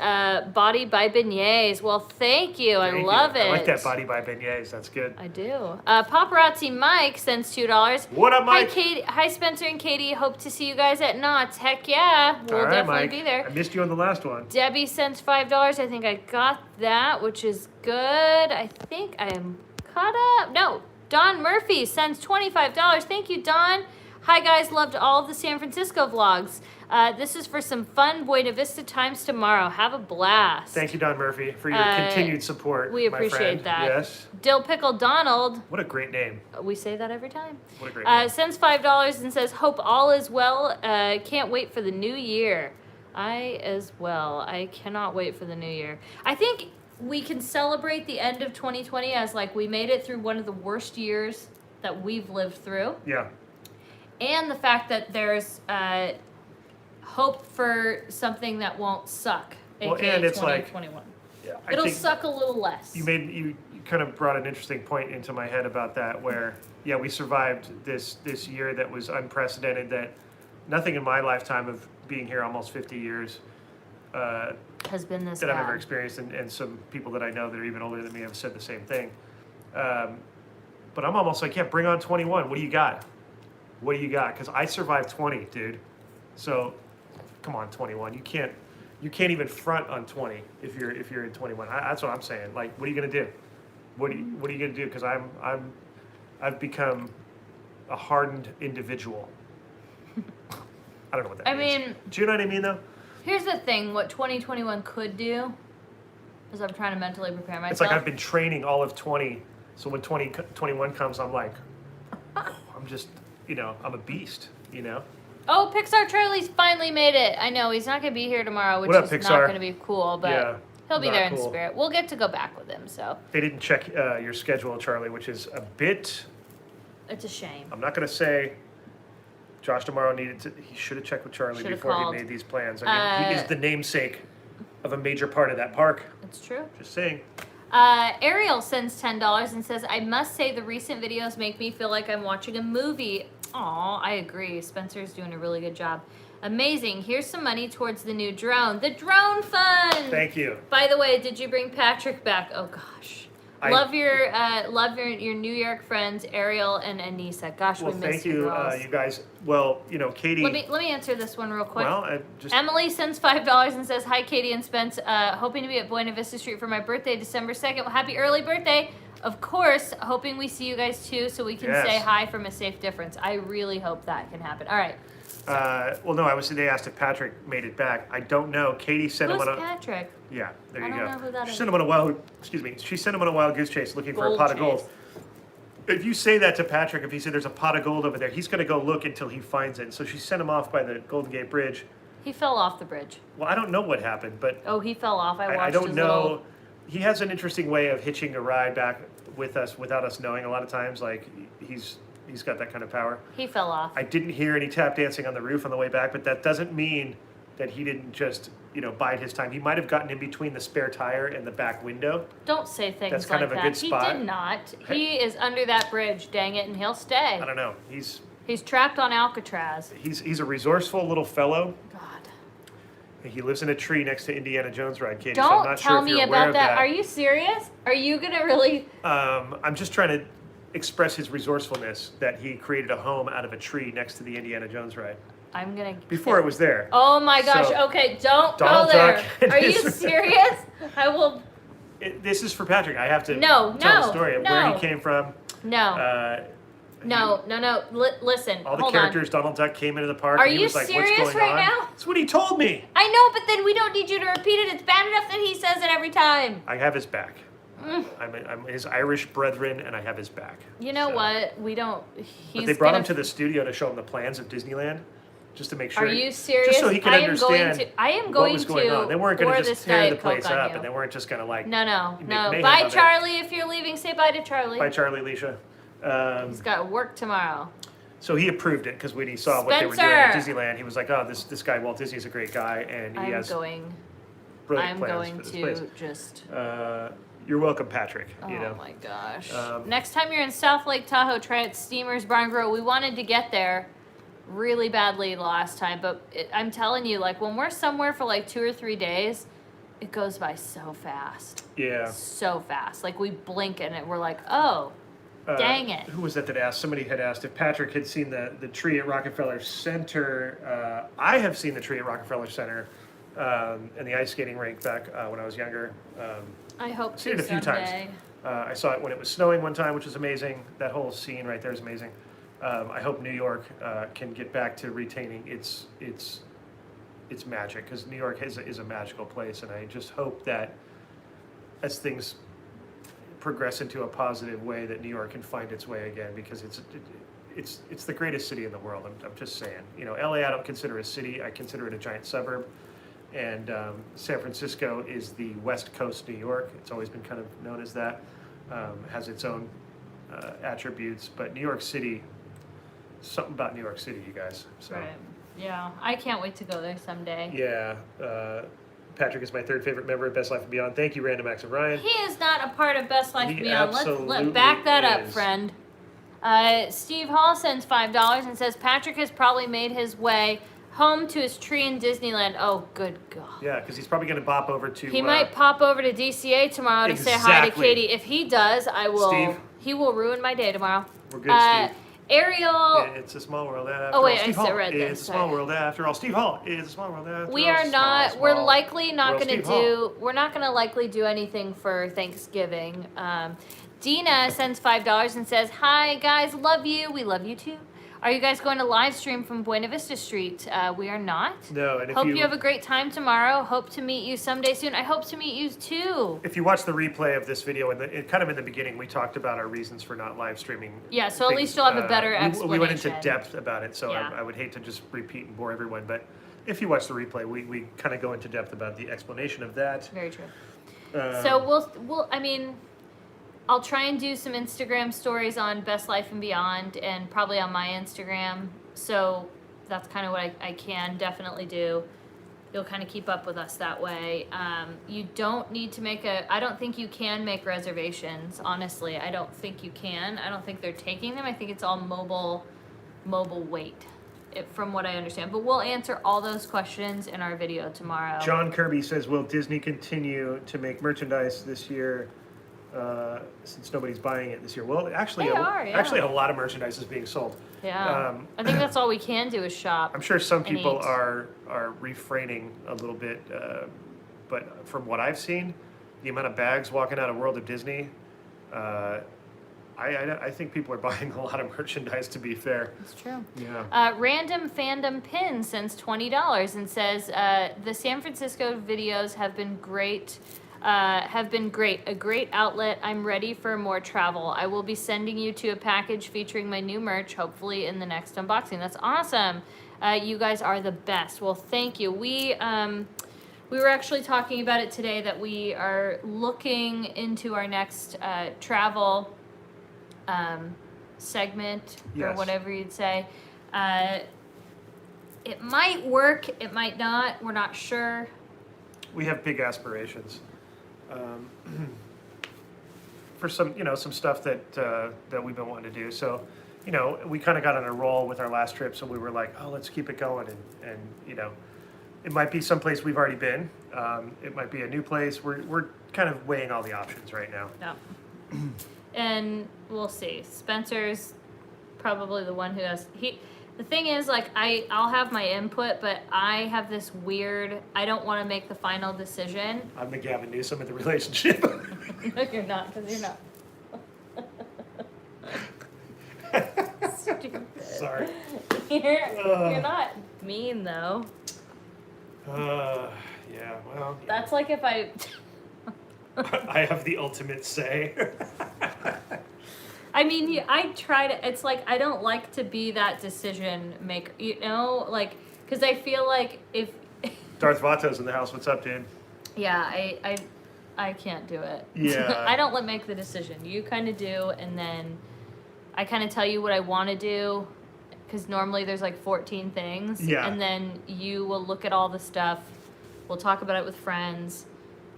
Body by Beignets. Well, thank you. I love it. I like that Body by Beignets. That's good. I do. Paparazzi Mike sends $2. What up, Mike? Hi, Katie. Hi, Spencer and Katie. Hope to see you guys at Knott's. Heck yeah. We'll All right, definitely Mike. be there. I missed you on the last one. Debbie sends $5. I think I got that, which is good. I think I am caught up. No. Don Murphy sends $25. Thank you, Don. Hi, guys. Loved all of the San Francisco vlogs. This is for some fun Buena Vista times tomorrow. Have a blast. Thank you, Don Murphy, for your continued support. We my appreciate friend. that. Yes. Dill Pickle Donald. What a great name. We say that every time. What a great name. Sends $5 and says, hope all is well. Can't wait for the new year. I as well. I cannot wait for the new year. I think we can celebrate the end of 2020 as like we made it through one of the worst years that we've lived through. Yeah. And the fact that there's hope for something that won't suck. Well, AKA and it's 2021. Yeah, It'll think suck a little less. you kind of brought an interesting point into my head about that, where we survived this year that was unprecedented. That nothing in my lifetime of being here almost 50 years has been this that bad. I've ever experienced, and some people that I know that are even older than me have said the same thing. But I'm almost like, bring on 21. What do you got? What do you got? Because I survived 20, dude. So, come on, 21. You can't even front on 20 if you're in 21. That's what I'm saying. Like, what are you gonna do? What are you gonna do? Because I've become a hardened individual. I don't know what that means. I mean, do you know what I mean, though? Here's the thing. What 2021 could do is I'm trying to mentally prepare myself. It's like I've been training all of 20. So when 2021 comes, I'm like, I'm just, I'm a beast, Oh, Pixar Charlie's finally made it. I know he's not gonna be here tomorrow, which What up, is Pixar? not gonna be cool, but Yeah, he'll be not there in cool. spirit. We'll get to go back with him, so They didn't check your schedule, Charlie, which is a bit. it's a shame. I'm not gonna say. Josh tomorrow he should have checked with Charlie Should've before called. he made these plans. I mean, he is the namesake of a major part of that park. It's true. Just saying. Ariel sends $10 and says, I must say the recent videos make me feel like I'm watching a movie. Aw, I agree. Spencer's doing a really good job. Amazing. Here's some money towards the new drone. The drone fund! Thank you. By the way, did you bring Patrick back? Oh, gosh. Love your New York friends, Ariel and Anissa. Gosh, Well, we thank miss you, girls. you guys. Well, Katie. Let me answer this one real quick. Well, I just. Emily sends $5 and says, hi, Katie and Spence. Hoping to be at Buena Vista Street for my birthday, December 2nd. Well, happy early birthday. Of course, hoping we see you guys too so we can Yes. say hi from a safe difference. I really hope that can happen. All right. Well, no, they asked if Patrick made it back. I don't know. Katie sent Who's him on a. Patrick? Yeah, there I you don't go. know who that She is. sent him on a wild. Excuse me. She sent him on a wild goose chase looking for a Gold pot of chase. gold. If you say that to Patrick, if he said there's a pot of gold over there, he's going to go look until he finds it. So she sent him off by the Golden Gate Bridge. He fell off the bridge. Well, I don't know what happened, but Oh, he fell off. I watched I don't his know. little... He has an interesting way of hitching a ride back with us without us knowing. A lot of times, like he's He's got that kind of power. He fell off. I didn't hear any tap dancing on the roof on the way back, but that doesn't mean that he didn't just, bide his time. He might have gotten in between the spare tire and the back window. Don't say things That's kind like of a that. good spot. He did not. He is under that bridge, dang it, and he'll stay. I don't know. He's trapped on Alcatraz. He's a resourceful little fellow. God. He lives in a tree next to Indiana Jones ride, Katie. So I'm Don't not tell sure if me you're aware about of that. Are you serious? Are you gonna really? I'm just trying to express his resourcefulness that he created a home out of a tree next to the Indiana Jones ride. I'm gonna. Before it was there. Oh my gosh. So, okay, don't Donald go there. Duck Are you is- serious? I will. This is for Patrick. I have to No, tell no, the story of no. where he came from. No. No. Listen. All the hold characters, on. Donald Duck came into the park Are and he you was like, serious what's going right on? now? That's what he told me. I know, but then we don't need you to repeat it. It's bad enough that he says it every time. I have his back. I'm his Irish brethren and I have his back. You know So- what? We don't. But they brought him to the studio to show him the plans of Disneyland, just to make sure. Are you serious? Just so he could understand I am what going was going to on. They weren't going pour to this just tear the Diet Coke place on up, you. and they weren't just going to like. No. make mayhem Bye, of it. Charlie. If you're leaving, say bye to Charlie. Bye, Charlie, Leisha. He's got work tomorrow. So he approved it because when he saw what they were doing at Spencer! Disneyland, he was like, "Oh, this guy Walt Disney's a great guy, and he has brilliant I'm plans going for this to place." just. You're welcome, Patrick. Oh you know. my gosh. Next time you're in South Lake Tahoe, try at Steamer's Barn Grill. We wanted to get there really badly the last time, but I'm telling you, like when we're somewhere for like 2 or 3 days, it goes by so fast. Yeah. So fast. Like we blink and we're like, oh, dang it. Who was that asked? Somebody had asked if Patrick had seen the tree at Rockefeller Center. I have seen the tree at Rockefeller Center and the ice skating rink back when I was younger. I hope I've seen to it a few someday. times. I saw it when it was snowing one time, which was amazing. That whole scene right there is amazing. I hope New York can get back to retaining its magic, because New York is a magical place, and I just hope that as things progress into a positive way, that New York can find its way again, because it's the greatest city in the world. I'm just saying. LA I don't consider a city. I consider it a giant suburb. And San Francisco is the West Coast New York. It's always been kind of known as that. Has its own attributes, but New York City, something about New York City, you guys. So, Right. Yeah. I can't wait to go there someday. yeah. Patrick is my third favorite member of Best Life and Beyond. Thank you, Random Acts of Ryan. He is not a part of Best Life He Beyond. absolutely Let's back that up, is. friend. Steve Hall sends $5 and says Patrick has probably made his way home to his tree in Disneyland. Oh, good God. Yeah, because he's probably going to bop over to. He might pop over to DCA tomorrow to say hi to Exactly. Katie. If he does, I will. Steve? He will ruin my day tomorrow. We're good, Steve. Ariel. It's a small world after Oh, wait, all. I Steve said Hall right there, is a small sorry. world after all. Steve Hall is a small world after all. We are not. We're likely not world going to Steve Hall. do. We're not going to likely do anything for Thanksgiving. Dina sends $5 and says, "Hi guys, love you. We love you too. Are you guys going to live stream from Buena Vista Street? We are not. No, and if Hope you have a great time tomorrow. Hope to meet you someday soon. I hope to meet you too. If you watch the replay of this video, kind of in the beginning, we talked about our reasons for not live streaming. Yeah, so at things. least you'll have a better We went into explanation. depth about it, so Yeah. I would hate to just repeat and bore everyone. But if you watch the replay, we kind of go into depth about the explanation of that. Very true. So we'll. I mean, I'll try and do some Instagram stories on Best Life and Beyond, and probably on my Instagram. So that's kind of what I can definitely do. You'll kind of keep up with us that way. You don't need to I don't think you can make reservations, honestly. I don't think you can. I don't think they're taking them. I think it's all mobile wait, from what I understand. But we'll answer all those questions in our video tomorrow. John Kirby says, "Will Disney continue to make merchandise this year?" Since nobody's buying it this year. Well, actually, They a lot of merchandise is being sold. Yeah. I think that's all we can do is shop. I'm sure some and people eat. are refraining a little bit, but from what I've seen, the amount of bags walking out of World of Disney, I think people are buying a lot of merchandise, to be fair. It's true. Yeah. Random Fandom Pin sends $20 and says the San Francisco videos have been great. A great outlet. I'm ready for more travel. I will be sending you to a package featuring my new merch, hopefully in the next unboxing. That's awesome. You guys are the best. Well, thank you. We were actually talking about it today that we are looking into our next travel segment or Yes. whatever you'd say. It might work, it might not. We're not sure. We have big aspirations for some, some stuff that we've been wanting to do. So, we kind of got on a roll with our last trip, so we were like, oh, let's keep it going, and it might be someplace we've already been. It might be a new place. We're kind of weighing all the options right now. No. And we'll see. Spencer's probably the one who has the thing is, like, I'll have my input, but I have this weird, I don't want to make the final decision. I'm the Gavin Newsom of the relationship. No, you're not, because you're not. Stupid. Sorry. You're not mean, though. Yeah, well. That's like if I... I have the ultimate say. I mean, I try to, it's like, I don't like to be that decision maker, like, because I feel like if... Darth Vato's in the house. What's up, dude? Yeah, I can't do it. Yeah. I don't make the decision. You kind of do, and then I kind of tell you what I want to do, because normally there's like 14 things. Yeah. And then you will look at all the stuff, we'll talk about it with friends,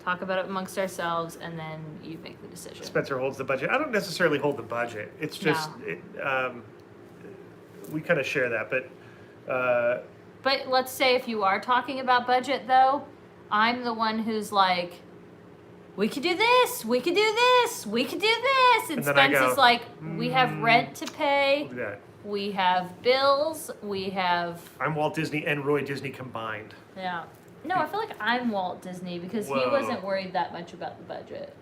talk about it amongst ourselves, and then you make the decision. Spencer holds the budget. I don't necessarily hold the budget. It's just, we kind of share that, but... But let's say if you are talking about budget, though, I'm the one who's like, we could do this, we could do this, we could do this. And then I Spence go, is like, we have rent to pay, Look at that. we have bills, we have... I'm Walt Disney and Roy Disney combined. Yeah. No, I feel like I'm Walt Disney because he Whoa. wasn't worried that much about the budget.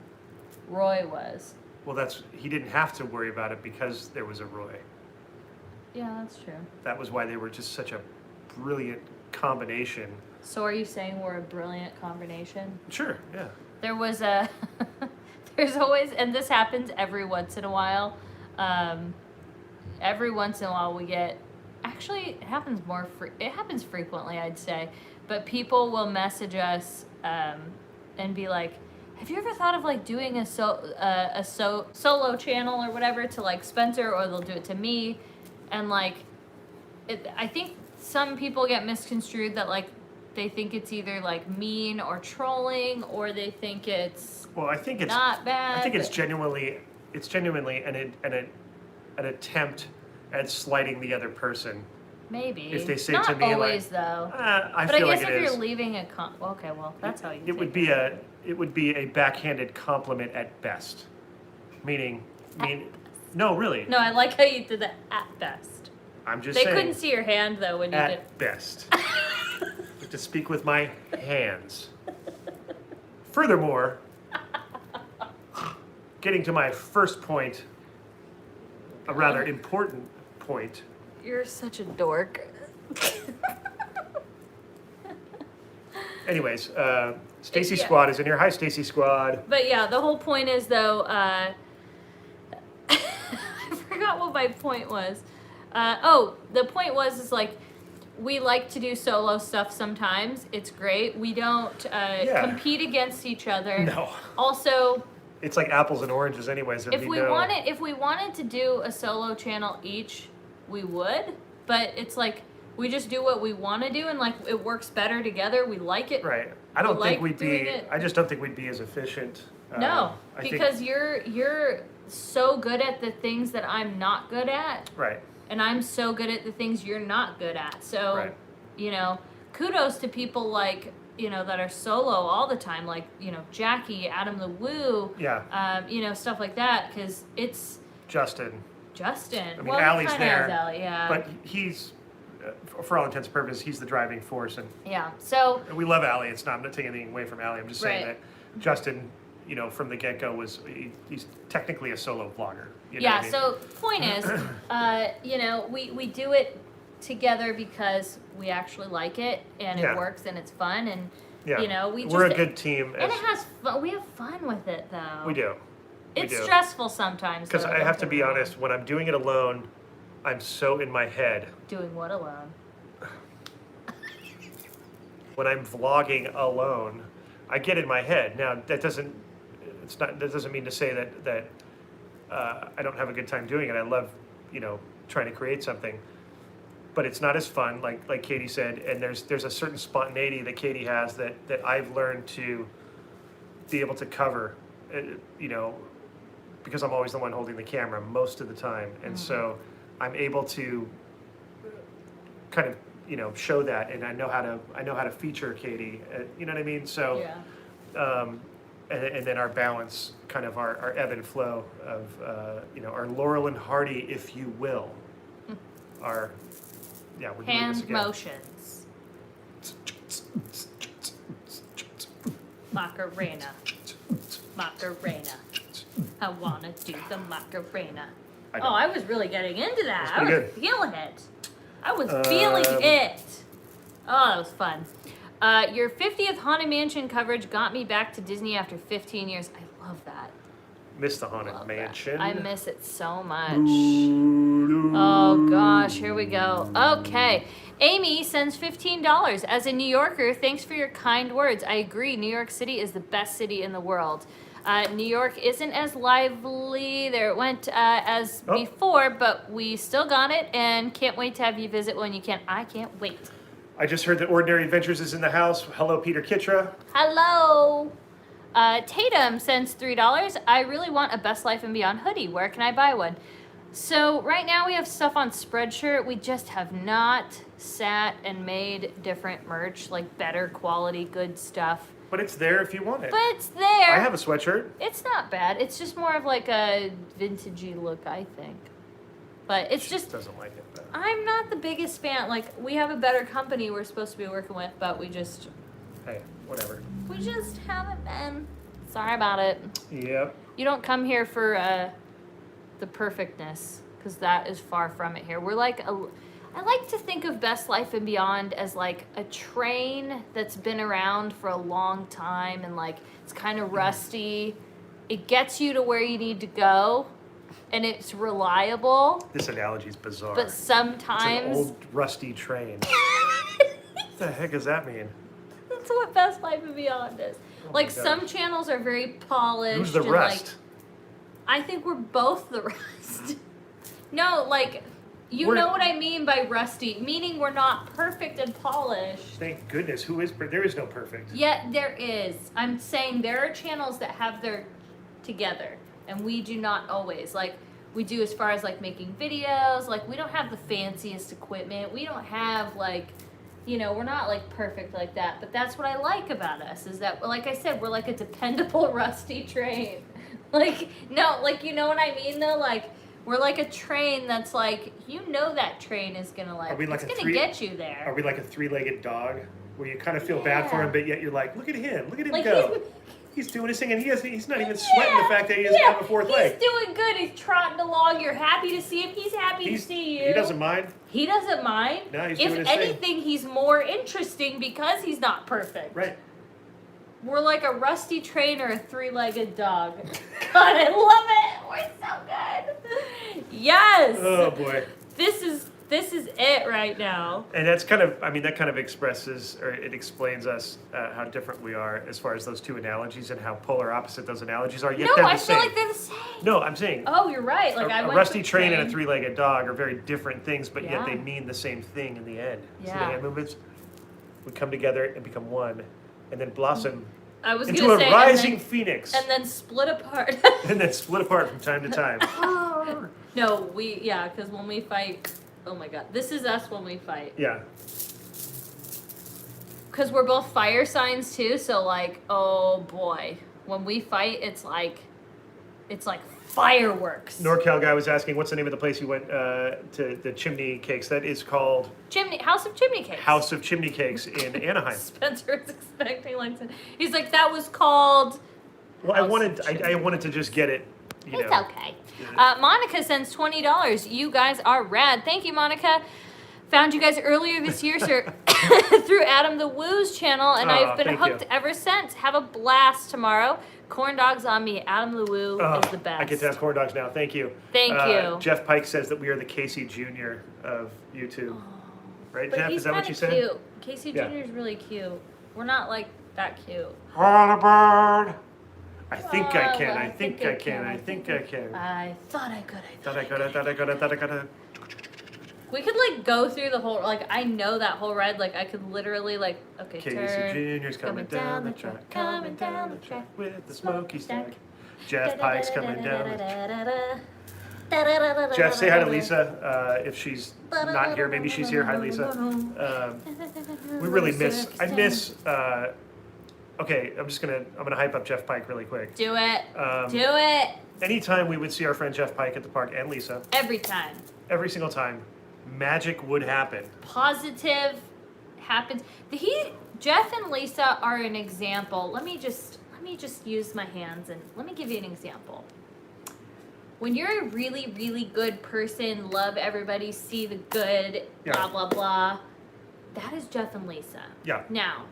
Roy was. Well, he didn't have to worry about it because there was a Roy. Yeah, that's true. That was why they were just such a brilliant combination. So are you saying we're a brilliant combination? Sure, yeah. There was a... There's always... And this happens every once in a while. Every once in a while we get... Actually, it happens it happens frequently, I'd say. But people will message us and be like, have you ever thought of like doing a solo channel or whatever to like Spencer, or they'll do it to me? And like, I think some people get misconstrued that like they think it's either like mean or trolling, or they think it's I think it's not bad. I think it's genuinely an attempt at slighting the other person. Maybe. If they say not to me always like, though. I But I feel guess like if it is. you're leaving a okay, well that's how you. It would be a backhanded compliment at best. Meaning, no, really. No, I like how you did that at best. I'm just They saying. couldn't see your hand though when you did. At best. I like to speak with my hands. Furthermore, getting to my first point, a rather important point. You're such a dork. Anyways, Stacy Yeah. Squad is in here. Hi, Stacy Squad. But yeah, the whole point is though, I forgot what my point was. The point was like, we like to do solo stuff sometimes. It's great. We don't compete against each other. No. Also, It's like apples and oranges anyways. if we wanted to do a solo channel each, we would. But it's like, we just do what we want to do, and like it works better together. We like it. Right. I don't think like we'd doing be, it. I just don't think we'd be as efficient. No, I think- because you're so good at the things that I'm not good at, Right. and I'm so good at the things you're not good at. So, Right. Kudos to people like, that are solo all the time, like, Jackie, Adam the Woo, Yeah. stuff like that, because it's Justin. Justin. I mean, well, Allie's kinda there, has Allie, yeah. But he's, for all intents and purposes, he's the driving force. And Yeah, so, we love Allie. I'm not taking anything away from Allie. I'm just saying Right. that Justin, from the get-go he's technically a solo vlogger. You know yeah, what I mean? so point is, we do it together because we actually like it, and Yeah. it works, and it's fun, and, Yeah. we We're a just... good team. And it has fun. We have fun with it, though. We do. It's do. stressful sometimes. Because though, I don't have to get be me wrong. honest, when I'm doing it alone, I'm so in my head. Doing what alone? When I'm vlogging alone, I get in my head. Now that doesn't mean to say that I don't have a good time doing it. I love trying to create something. But it's not as fun, like Katie said, and there's a certain spontaneity that Katie has that I've learned to be able to cover, because I'm always the one holding the camera most of the time, and so I'm able to kind of show that, and I know how to feature Katie, you know what I mean? So and then our balance, kind of our ebb and flow of our Laurel and Hardy, if you will, our we're doing this Hand again. motions. Macarena. Macarena. I wanna do the Macarena. I was really getting into that. I was feeling it. I was feeling it. Oh, that was fun. Your 50th Haunted Mansion coverage got me back to Disney after 15 years. I love that. Miss the Haunted Mansion. I miss it so much. Oh gosh, here we go. Okay. Amy sends $15. As a New Yorker, thanks for your kind words. I agree, New York City is the best city in the world. New York isn't as lively. There it went as before, but we still got it and can't wait to have you visit when you can. I can't wait. I just heard that Ordinary Adventures is in the house. Hello, Peter Kitra. Hello. Tatum sends $3. I really want a Best Life and Beyond hoodie. Where can I buy one? So right now we have stuff on Spreadshirt. We just have not sat and made different merch, like better quality, good stuff. But it's there if you want it. But it's there. I have a sweatshirt. It's not bad. It's just more of like a vintagey look, I think. But it's just doesn't like it though. I'm not the biggest fan. Like, we have a better company we're supposed to be working with, but we just whatever. We just haven't been. Sorry about it. Yep. You don't come here for the perfectness, because that is far from it here. We're like I like to think of Best Life and Beyond as like a train that's been around for a long time and like it's kind of rusty. It gets you to where you need to go and it's reliable. This analogy is bizarre. But sometimes it's an old rusty train. What the heck does that mean? That's what Best Life and Beyond is. Oh like some channels are very polished. Who's the and rust? Like, I think we're both the rust. No, like you know what I mean by rusty, meaning we're not perfect and polished. Thank goodness. There is no perfect. Yet there is. I'm saying there are channels that have their together, and we do not always. Like, we do as far as, like, making videos. Like, we don't have the fanciest equipment. We don't have, like, we're not, like, perfect like that. But that's what I like about us, is that, like I said, we're like a dependable rusty train. Like, no, like, you know what I mean, though? Like, we're like a train that's like, that train is gonna like, it's gonna get you there. Are we like a three-legged dog where you kind of feel bad for him, but yet you're like, look at him like go. He's doing his thing and he's not even sweating the fact that he doesn't have a fourth leg. He's doing good. He's trotting along. You're happy to see him. He's happy to see you. He doesn't mind. He doesn't mind. No, he's doing his thing. If anything, he's more interesting because he's not perfect. Right. We're like a rusty train or a three-legged dog. God, I love it. We're so good. Yes. Oh boy. This is it right now. And that's kind of expresses, or it explains us how different we are as far as those two analogies and how polar opposite those analogies are. Yet I feel like they're the same. No, I'm saying. Oh, you're right. Like a rusty train and a three-legged dog are very different things, but yet they mean the same thing in the end. Yeah. See the hand movements? We come together and become one, and then blossom into a rising phoenix. And then split apart. And then split apart from time to time. No, because when we fight, oh my god, this is us when we fight. Yeah. Because we're both fire signs too, so like, oh boy, when we fight, it's like fireworks. NorCal guy was asking, what's the name of the place you went to the chimney cakes? That is called House of Chimney Cakes. House of Chimney Cakes in Anaheim. Spencer is expecting he's like, that was called. Well, I wanted to just get it. It's okay. Monica sends $20. You guys are rad. Thank you, Monica. Found you guys earlier this year, sir, through Adam the Woo's channel, and I've been hooked ever since. Have a blast tomorrow. Corn dogs on me. Adam the Woo is the best. I get to have corn dogs now. Thank you. Thank you. Jeff Pike says that we are the Casey Jr. of YouTube. Right, but Jeff? Is that what you said? Cute. Casey Jr. is really cute. We're not like that cute. On a bird. I think I can. well, I think I can. I think I can. I thought I could. Thought I could. Thought I could. Thought I could. We could like go through the whole, like I know that whole ride, like I could literally like, okay, Casey turn, Jr.'s coming down the track, coming down the track with the smoky stack. Jeff Pike's coming down. Jeff, say hi to Lisa. If she's not here, maybe she's here. Hi, Lisa. We really miss. I miss. Okay, I'm gonna hype up Jeff Pike really quick. Do it. Do it. Anytime we would see our friend Jeff Pike at the park and Lisa, Every time. every single time, magic would happen. Positive happens. Jeff and Lisa are an example. Let me just use my hands and let me give you an example. When you're a really, really good person, love everybody, see the good, Yeah. blah, blah, blah, that is Jeff and Lisa. Yeah, Now,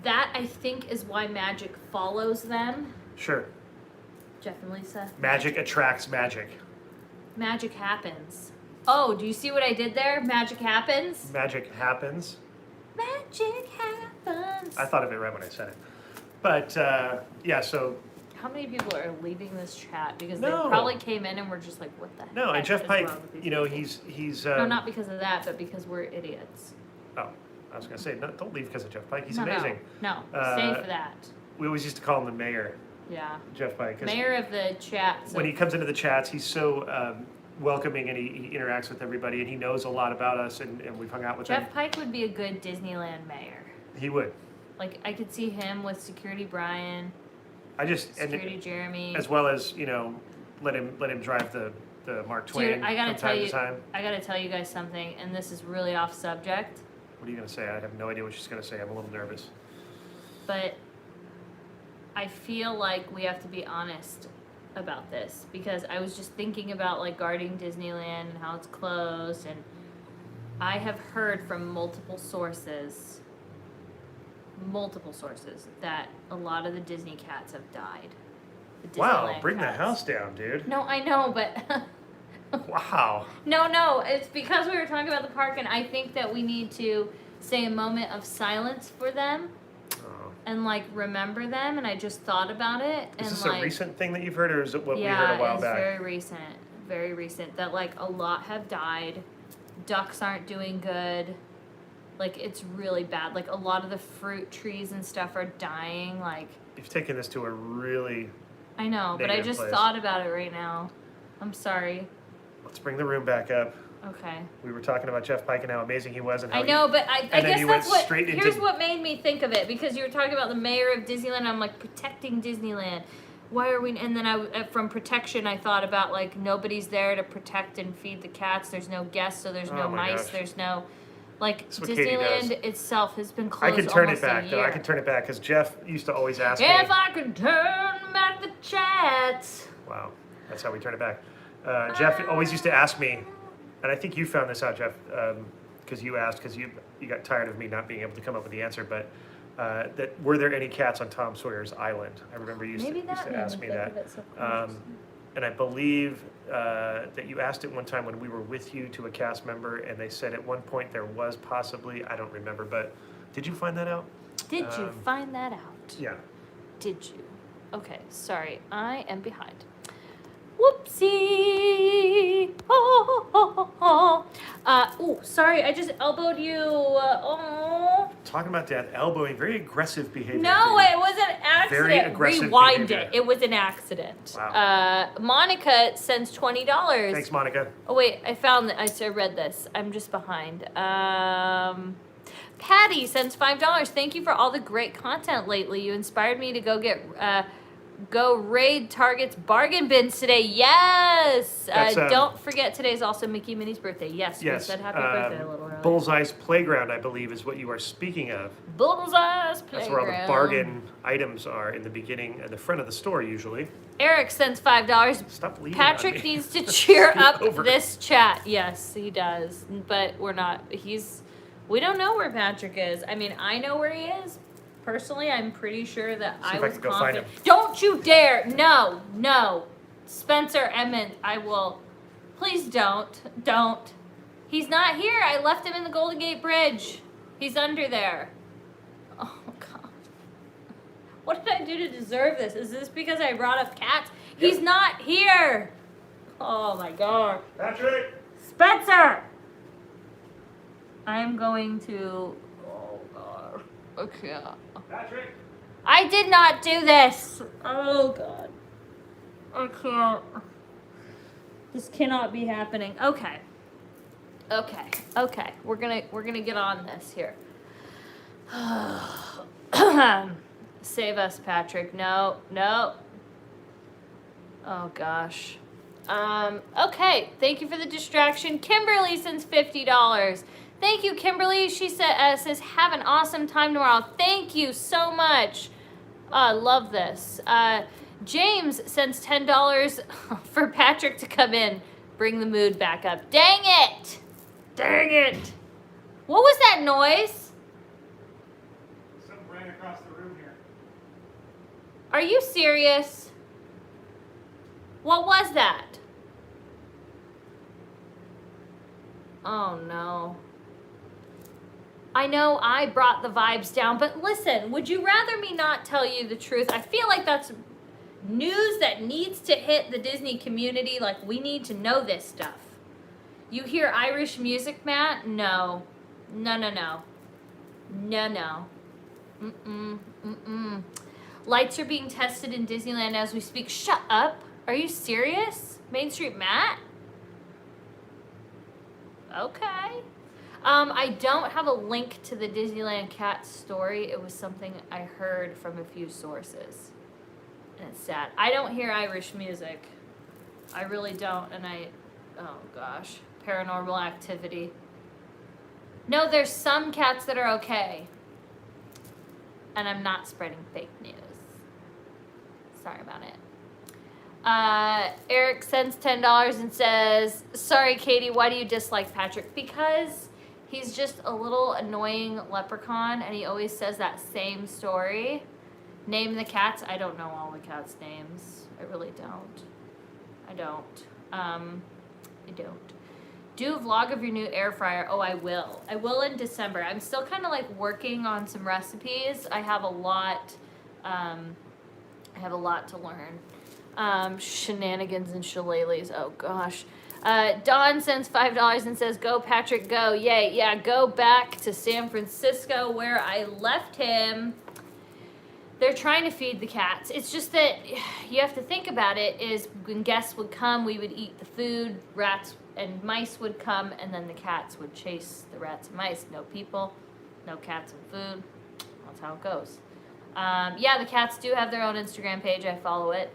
that I think is why magic follows them. sure. Jeff and Lisa. Magic attracts magic. Magic happens. Oh, do you see what I did there? Magic happens. Magic happens. Magic happens. I thought of it right when I said it. But yeah, so How many people are leaving this chat because No. they probably came in and were just like, "What the heck?" no, and Jeff is Pike, wrong with these you know, people?" he's No, not because of that, but because we're idiots. oh, I was gonna say, no, don't leave because of Jeff Pike. He's No, amazing. No, Uh, stay for that. We always used to call him the mayor, Yeah, Jeff Pike. 'Cause mayor of the chat. So when he comes into the chats, he's so welcoming and he interacts with everybody and he knows a lot about us and we've hung out with him. Jeff Pike would be a good Disneyland mayor. He would. Like I could see him with Security Brian, I just Security and Jeremy. as well as let him drive the Mark Twain Dude, I gotta from tell time you, to time. I gotta tell you guys something, and this is really off subject, What are you gonna say? I have no idea what she's gonna say. I'm a little nervous. but I feel like we have to be honest about this because I was just thinking about like guarding Disneyland and how it's closed, and I have heard from multiple sources that a lot of the Disney cats have died. The Wow, Disneyland bring the cats. house down, dude. No, I know, but Wow. no, it's because we were talking about the park, and I think that we need to say a moment of silence for them Oh. and like remember them. And I just thought about it, and Is this like, a recent thing that you've heard, or is it what we yeah, heard a while it's back? very recent. That like a lot have died. Ducks aren't doing good. Like it's really bad. Like a lot of the fruit trees and stuff are dying. Like You've taken this to a really. I know, but I Negative just place. thought about it right now. I'm sorry. Let's bring the room back up. Okay. We were talking about Jeff Pike and how amazing he was, and how I know, but I then guess you that's went what. straight into- Here's what made me think of it because you were talking about the mayor of Disneyland. I'm like protecting Disneyland. Why are we? And then from protection, I thought about like nobody's there to protect and feed the cats. There's no guests, so there's no Oh my mice. gosh. There's no like That's what Katie Disneyland does. itself has been I closed can turn it almost a back though. I year. can turn it back because Jeff used to always ask me. If I could turn back the chats. Wow, that's how we turn it back. Jeff always used to ask me, and I think you found this out, Jeff, because you asked because you got tired of me not being able to come up with the answer, but. That were there any cats on Tom Sawyer's Island? I remember you used Maybe to that made ask me think that. of it subconsciously. And I believe that you asked it one time when we were with you to a cast member, and they said at one point there was possibly, I don't remember, but did you find that out? Did you find that out? Yeah. Did you? Okay, sorry, I am behind. Whoopsie! Oh, sorry, I just elbowed you. Oh. Talking about that elbowing, very aggressive behavior. No, it was an accident. Very aggressive Rewind behavior. it. It was an accident. Wow. Monica sends $20. Thanks, Monica. Oh wait, I found that. I read this. I'm just behind. Patty sends $5. Thank you for all the great content lately. You inspired me to go raid Target's bargain bins today. Yes. That's, don't forget today's also Mickey Minnie's birthday. Yes. We Yes. said happy birthday a little earlier. Bullseye's Playground, I believe, is what you are speaking of. Bullseye's Playground. That's where all the bargain items are in the beginning and the front of the store usually. Eric sends $5. Stop leaving. Patrick on me. needs to cheer Scoot up over. this chat. Yes, he does. But we're not. We don't know where Patrick is. I mean, I know where he is. Personally, I'm pretty sure that See I if I was can go find confident. him. Don't you dare! No. Spencer Emmons, I will. Please don't. He's not here. I left him in the Golden Gate Bridge. He's under there. Oh, God. What did I do to deserve this? Is this because I brought up cats? Yep. He's not here. Oh my god. Patrick! Spencer! I'm going to... Oh god. I can't. Patrick! I did not do this. Oh god. I can't. This cannot be happening. Okay. Okay. We're gonna get on this here. Save us, Patrick. No. Oh gosh. Okay. Thank you for the distraction. Kimberly sends $50. Thank you, Kimberly. She says, have an awesome time tomorrow. Thank you so much. Love this. James sends $10 for Patrick to come in. Bring the mood back up. Dang it! What was that noise? Something ran across the room here. Are you serious? What was that? Oh no. I know I brought the vibes down, but listen, would you rather me not tell you the truth? I feel like that's news that needs to hit the Disney community. Like, we need to know this stuff. You hear Irish music, Matt? No. Lights are being tested in Disneyland as we speak. Shut up. Are you serious? Main Street Matt? Okay. I don't have a link to the Disneyland cat story. It was something I heard from a few sources. And it's sad. I don't hear Irish music. I really don't. And oh gosh. Paranormal Activity. No, there's some cats that are okay. And I'm not spreading fake news. Sorry about it. Eric sends $10 and says, sorry, Katie, why do you dislike Patrick? Because he's just a little annoying leprechaun, and he always says that same story. Name the cats. I don't know all the cats' names. I really don't. I don't. Do a vlog of your new air fryer. Oh, I will. I will in December. I'm still kind of like working on some recipes. I have a lot to learn. Shenanigans and shillelaghs. Oh gosh. Dawn sends $5 and says, go Patrick, go. Yay. Yeah, go back to San Francisco where I left him. They're trying to feed the cats. It's just that you have to think about it is when guests would come, we would eat the food, rats and mice would come, and then the cats would chase the rats and mice. No people, no cats and food. That's how it goes. Yeah, the cats do have their own Instagram page. I follow it.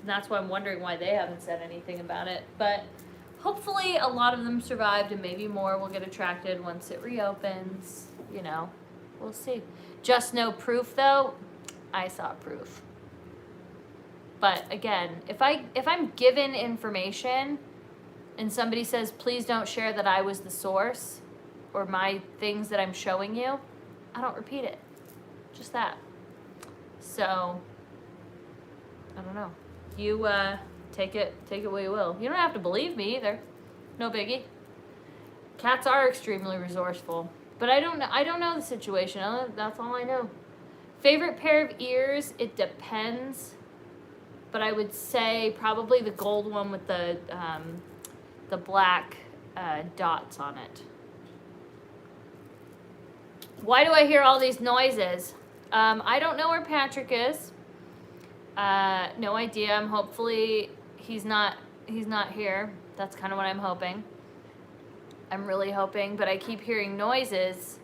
And that's why I'm wondering why they haven't said anything about it. But hopefully a lot of them survived and maybe more will get attracted once it reopens. You know, we'll see. Just no proof though. I saw proof. But again, if I'm given information and somebody says, please don't share that I was the source or my things that I'm showing you, I don't repeat it. Just that. So, I don't know. You take it what you will. You don't have to believe me either. No biggie. Cats are extremely resourceful. But I don't know the situation. That's all I know. Favorite pair of ears, it depends. But I would say probably the gold one with the black dots on it. Why do I hear all these noises? I don't know where Patrick is. No idea. Hopefully he's not here. That's kind of what I'm hoping. I'm really hoping, but I keep hearing noises.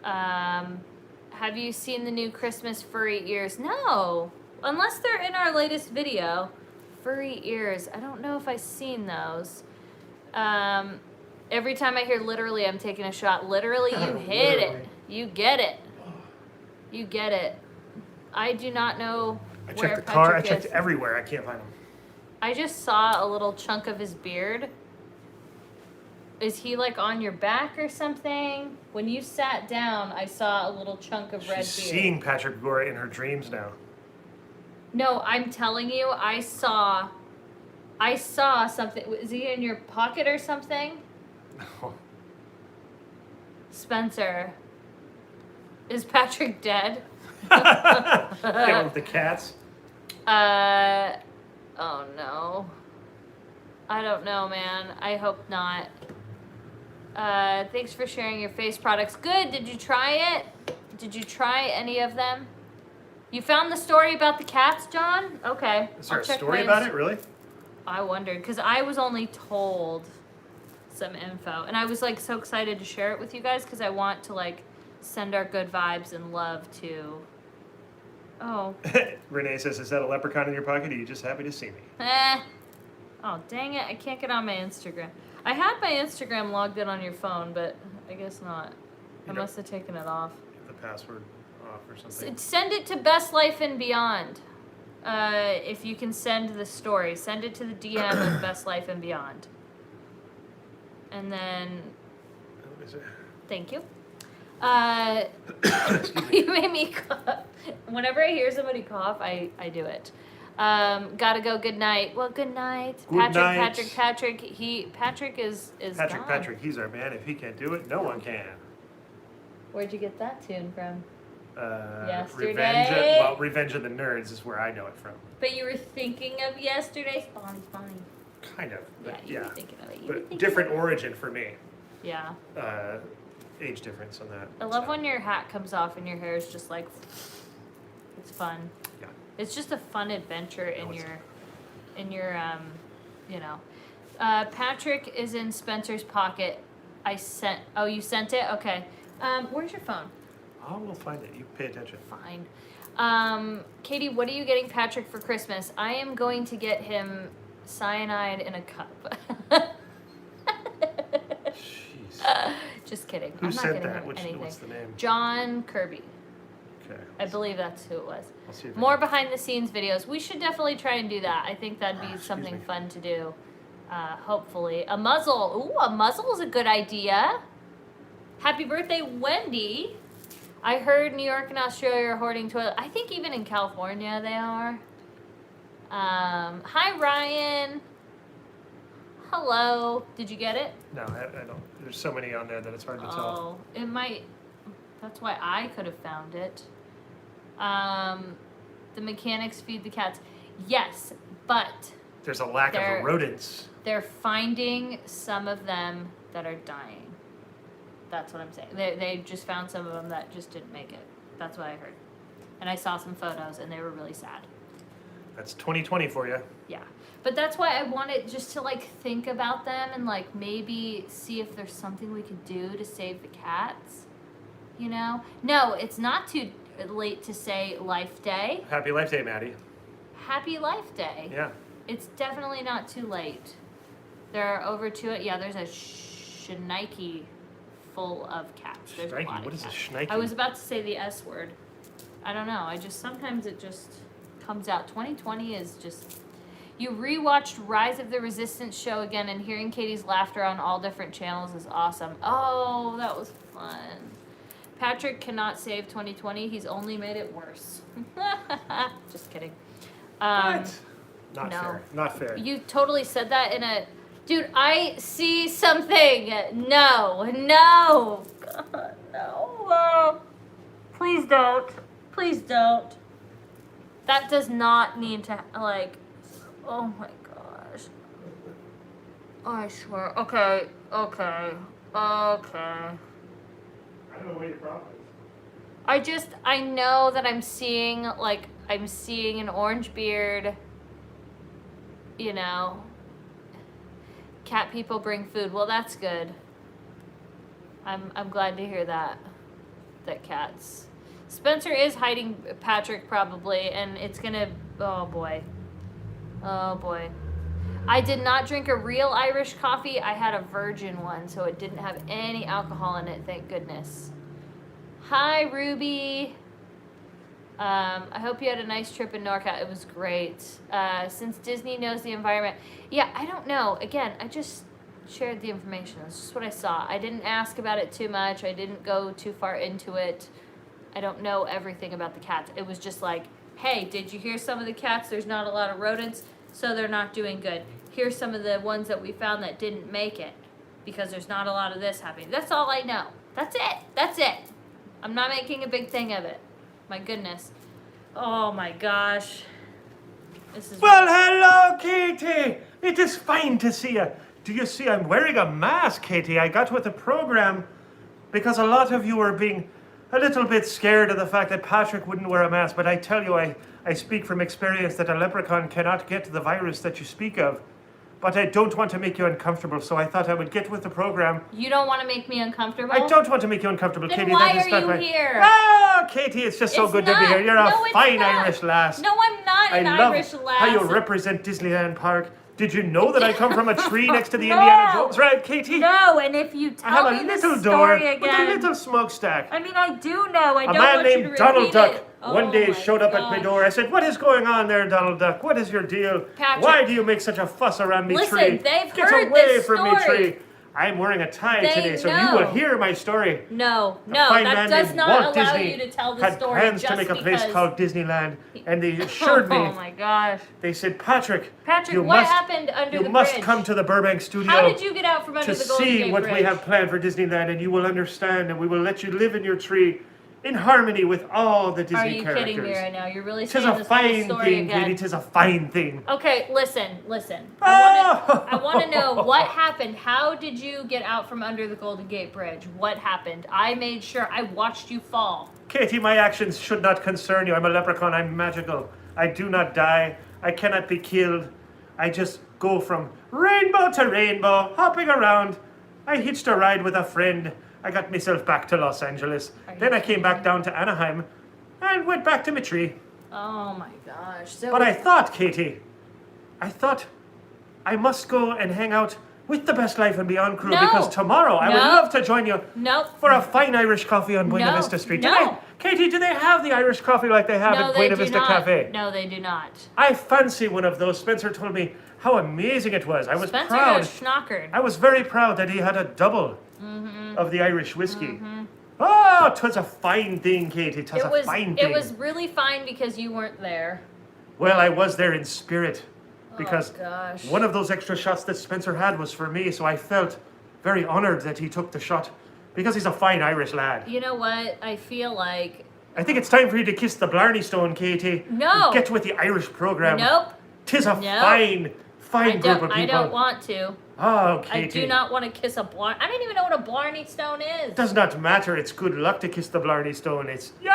Have you seen the new Christmas furry ears? No, unless they're in our latest video. Furry ears. I don't know if I've seen those. Every time I hear literally, I'm taking a shot. Literally, you hit it. You get it. You get it. I do not know I where checked the car. Patrick I checked is. everywhere. I can't find him. I just saw a little chunk of his beard. Is he like on your back or something? When you sat down, I saw a little chunk of red beard. She's seeing Patrick Gore in her dreams now. No, I'm telling you, I saw something. Is he in your pocket or something? No. Spencer. Is Patrick dead? Get with the cats. Oh no. I don't know, man. I hope not. Thanks for sharing your face products. Good. Did you try it? Did you try any of them? You found the story about the cats, John? Okay. Is there I'll a check story my about it, really? I wondered, because I was only told some info. And I was, like, so excited to share it with you guys, because I want to, like, send our good vibes and love to... Oh. Renee says, is that a leprechaun in your pocket? Are you just happy to see me? Oh, dang it. I can't get on my Instagram. I had my Instagram logged in on your phone, but I guess not. I must have taken it off. The password off or something. Send it to Best Life and Beyond. If you can send the story, send it to the DM of Best Life and Beyond. And then, thank you. You made me cough. Whenever I hear somebody cough, I do it. Gotta go. Good night. Well, good night, Good night. Patrick. Patrick is gone. Patrick, he's our man. If he can't do it, no one can. Where'd you get that tune from? Yesterday. Revenge of the Nerds is where I know it from. But you were thinking of yesterday. Funny. Kind of. Yeah, But you were thinking of it. But different origin for me. Yeah. Age difference on that. I love when your hat comes off and your hair is just like. It's fun. Yeah. It's just a fun adventure in your, you know. Patrick is in Spencer's pocket. Oh, you sent it? Okay. Where's your phone? Oh, we'll find it. You pay attention. Fine. Katie, what are you getting Patrick for Christmas? I am going to get him cyanide in a cup. Jeez. Just kidding. Who I'm not sent getting that? him anything. What's the name? John Kirby. Okay. I believe that's who it was. I'll see if More behind the scenes videos. We should definitely try and do that. I think that'd be Excuse something me. fun to do. Hopefully. A muzzle. Ooh, a muzzle is a good idea. Happy birthday, Wendy. I heard New York and Australia are hoarding toilet. I think even in California they are. Hi, Ryan. Hello. Did you get it? No, I don't. There's so many on there that it's hard to tell. Oh, it might. That's why I could have found it. The mechanics feed the cats. Yes, but There's a lack of rodents. they're finding some of them that are dying. That's what I'm saying. They just found some of them that just didn't make it. That's what I heard. And I saw some photos and they were really sad. That's 2020 for you. Yeah. But that's why I wanted just to like think about them and like maybe see if there's something we could do to save the cats. You know? No, it's not too late to say Life Day. Happy Life Day, Maddie. Happy Life Day. Yeah. It's definitely not too late. There are over there's a shnikey full of cats. There's a lot of What is a cats. shnikey? I was about to say the S word. I don't know. Sometimes it just comes out. 2020 is just... You rewatched Rise of the Resistance show again, and hearing Katie's laughter on all different channels is awesome. Oh, that was fun. Patrick cannot save 2020. He's only made it worse. Just kidding. What? Not no. fair. Not fair. You totally said that in a... Dude, I see something. No. God, no. Please don't. Please don't. That does not need to, like... Oh my gosh. I swear. Okay. I don't know what your problem is. I know that I'm seeing an orange beard, you know. Cat people bring food. Well, that's good. I'm glad to hear that cats. Spencer is hiding Patrick probably, and it's gonna, oh boy. I did not drink a real Irish coffee. I had a virgin one, so it didn't have any alcohol in it, thank goodness. Hi, Ruby. I hope you had a nice trip in NorCal. It was great. Since Disney knows the environment. Yeah, I don't know. Again, I just shared the information. It's just what I saw. I didn't ask about it too much. I didn't go too far into it. I don't know everything about the cats. It was just like, hey, did you hear some of the cats? There's not a lot of rodents, so they're not doing good. Here's some of the ones that we found that didn't make it because there's not a lot of this happening. That's all I know. That's it. I'm not making a big thing of it. My goodness. Oh my gosh. This is Well, hello, Katie. It is fine to see you. Do you see I'm wearing a mask, Katie? I got with the program because a lot of you were being a little bit scared of the fact that Patrick wouldn't wear a mask. But I tell you, I speak from experience that a leprechaun cannot get the virus that you speak of. But I don't want to make you uncomfortable, so I thought I would get with the program. You don't want to make me uncomfortable? I don't want to make you uncomfortable, Then Katie. why That is are not you right. here? Oh, Katie, it's just so It's good to be not. here. You're No, a it's fine not. Irish lass. No, I'm not an I love Irish lass. how you represent Disneyland Park. Did you know that I come from a tree next to the No. Indiana Jones ride, Katie? No, and if you I have tell a me this little door story with a again, little smokestack. I mean, I do know. I A don't man want you named to Donald repeat Duck it. one Oh day my showed up at my gosh. door. I said, "What is going on there, Donald Duck? What is your deal? Patrick. Why do you make such a fuss around me Listen, tree? they've Get heard away this from me story. tree." I'm wearing a tie They today, so you know. will hear my story. No, A no, fine that man does named not Walt allow Disney you to tell the had story plans just to make a place because- called Disneyland, and they assured me. Oh my gosh. They said, Patrick, Patrick, you what must, happened under you the must bridge? come to the Burbank studio How did you get out from under to the Golden see Gate what Bridge? we have planned for Disneyland, and you will understand, and we will let you live in your tree in harmony with all the Disney Are you characters. kidding me right now? You're really Tis saying a this whole fine story thing, again. Katie. Tis a fine thing. Okay, listen. Oh! I want to know what happened. How did you get out from under the Golden Gate Bridge? What happened? I made sure. I watched you fall. Katie, my actions should not concern you. I'm a leprechaun. I'm magical. I do not die. I cannot be killed. I just go from rainbow to rainbow, hopping around. I hitched a ride with a friend. I got myself back to Los Angeles. Are you Then I came kidding back me? down to Anaheim and went back to my tree. Oh my gosh. So But I thought, Katie, I must go and hang out with the Best Life and Beyond crew No. because tomorrow I would No. love to join you Nope. for a fine Irish coffee on Buena No. Vista Street. No. Katie, do they have the Irish coffee like they have No, at they Buena do Vista not. Cafe? No, they do not. I fancy one of those. Spencer told me how amazing it was. I was Spencer proud. goes schnockered. I was very proud that he had a double Mm-hmm. of the Irish whiskey. Oh, 'twas a fine thing, Katie. 'Twas It a was. fine thing. It was really fine because you weren't there. Well, I was there in spirit because Oh gosh. one of those extra shots that Spencer had was for me, so I felt very honored that he took the shot because he's a fine Irish lad. You know what? I feel like. I think it's time for you to kiss the Blarney Stone, Katie. No. Get with the Irish program. Nope. 'Tis a No. fine I group of don't. people. I don't want to. Oh, I Katie. do not want to kiss a Blarney. I don't even know what a Blarney Stone is. It does not matter. It's good luck to kiss the Blarney Stone. It's yeah.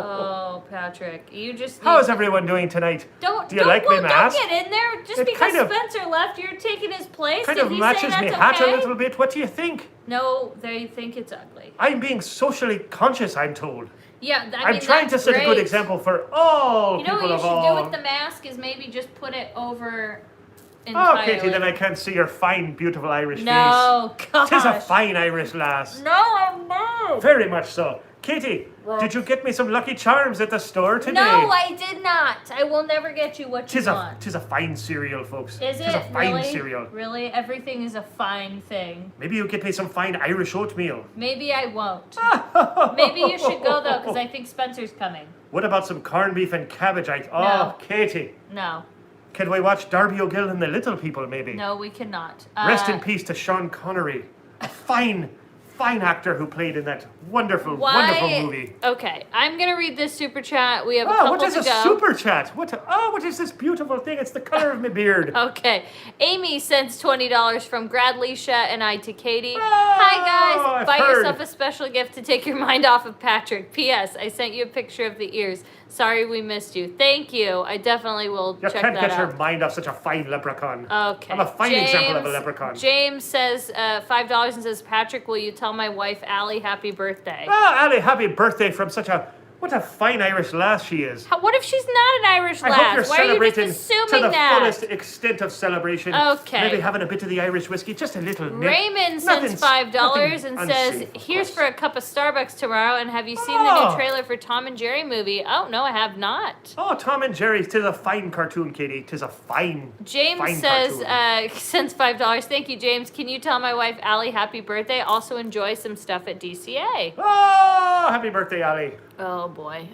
Oh, Patrick, you just. How need is everyone doing tonight? Don't. Do you don't, like well, my mask? Don't get in there. Just It because kind of- Spencer left, you're taking his place. Kind Did of he matches say me that's hat okay? a little bit. What do you think? No, they think it's ugly. I'm being socially conscious, I'm told. Yeah, I I'm mean, trying to that's set a good great. example for all You know people what you of should all. do with the mask is maybe just put it over. Oh, Entirely. Katie, then I can't see your fine, beautiful Irish No, face. gosh. Tis a fine Irish lass. No, I'm not. Very much so. Katie, Well- did you get me some Lucky Charms at the store today? No, I did not. I will never get you what you Tis a want. tis a fine cereal, folks. Is Tis it a fine really? cereal. Really? Everything is a fine thing. Maybe you get me some fine Irish oatmeal. Maybe I won't. Maybe you should go though, because I think Spencer's coming. What about some corned beef and cabbage? No. Oh, Katie. No, Can we watch Darby O'Gill and the Little People, maybe? no, we cannot. Rest in peace to Sean Connery, a fine actor who played in that wonderful movie. Okay, I'm gonna read this super chat. We have a Oh, couple what is to a go. super chat? What is this beautiful thing? It's the color of my beard. Okay, Amy sends $20 from Gradleisha and I to Katie. Oh, Hi guys, I've buy heard. yourself a special gift to take your mind off of Patrick. P.S. I sent you a picture of the ears. Sorry we missed you. Thank you. I definitely will You check can't that get out. your mind off such a fine leprechaun. Okay. I'm a fine example of a leprechaun. James says $5 and says, Patrick, will you tell my wife Allie happy birthday? Ah, Ali, happy birthday from what a fine Irish lass she is. What if she's not an Irish I lass? hope you're Why are you celebrating just to assuming the that? fullest extent of celebration. Okay. Maybe having a bit of the Irish whiskey, just a little nip. Raymond sends Nothing $5 and says, unsafe, of "Here's course. for a cup of Starbucks tomorrow." And have you seen the Oh. new trailer for Tom and Jerry movie? Oh no, I have not. Oh, Tom and Jerry, 'tis a fine cartoon, Katie. 'Tis a fine, James fine says, cartoon. sends $5. Thank you, James. Can you tell my wife Allie happy birthday? Also enjoy some stuff at DCA. Oh, happy birthday, Ali. Oh boy.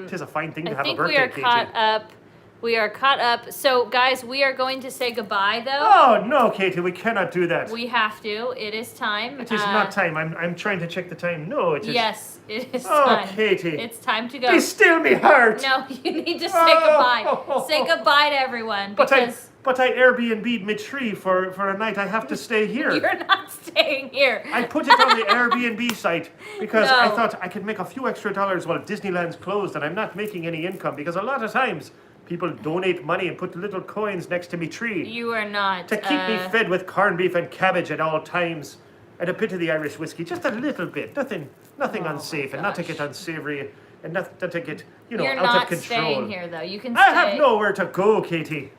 'Tis a fine thing to I have a think we birthday, are Katie. caught up We are caught up. So, guys, we are going to say goodbye, though. Oh, no, Katie, we cannot do that. We have to. It is time. It is not time. I'm trying to check the time. No, it is. Yes, it is Oh, time. Katie. It's time to go. Be still me heart. No, you need to say goodbye. Say goodbye to everyone. But Because I Airbnb'd my tree for a night. I have to stay here. you're not staying here. I put it on the Airbnb site because I No. thought I could make a few extra dollars while Disneyland's closed and I'm not making any income because a lot of times people donate money and put little coins next to me tree You are not. to keep me fed with corned beef and cabbage at all times and a bit of the Irish whiskey, just a little bit, nothing Oh unsafe my and not to gosh. get unsavory and not to get, You're out not of control. staying here, though. You can stay. I have nowhere to go, Katie.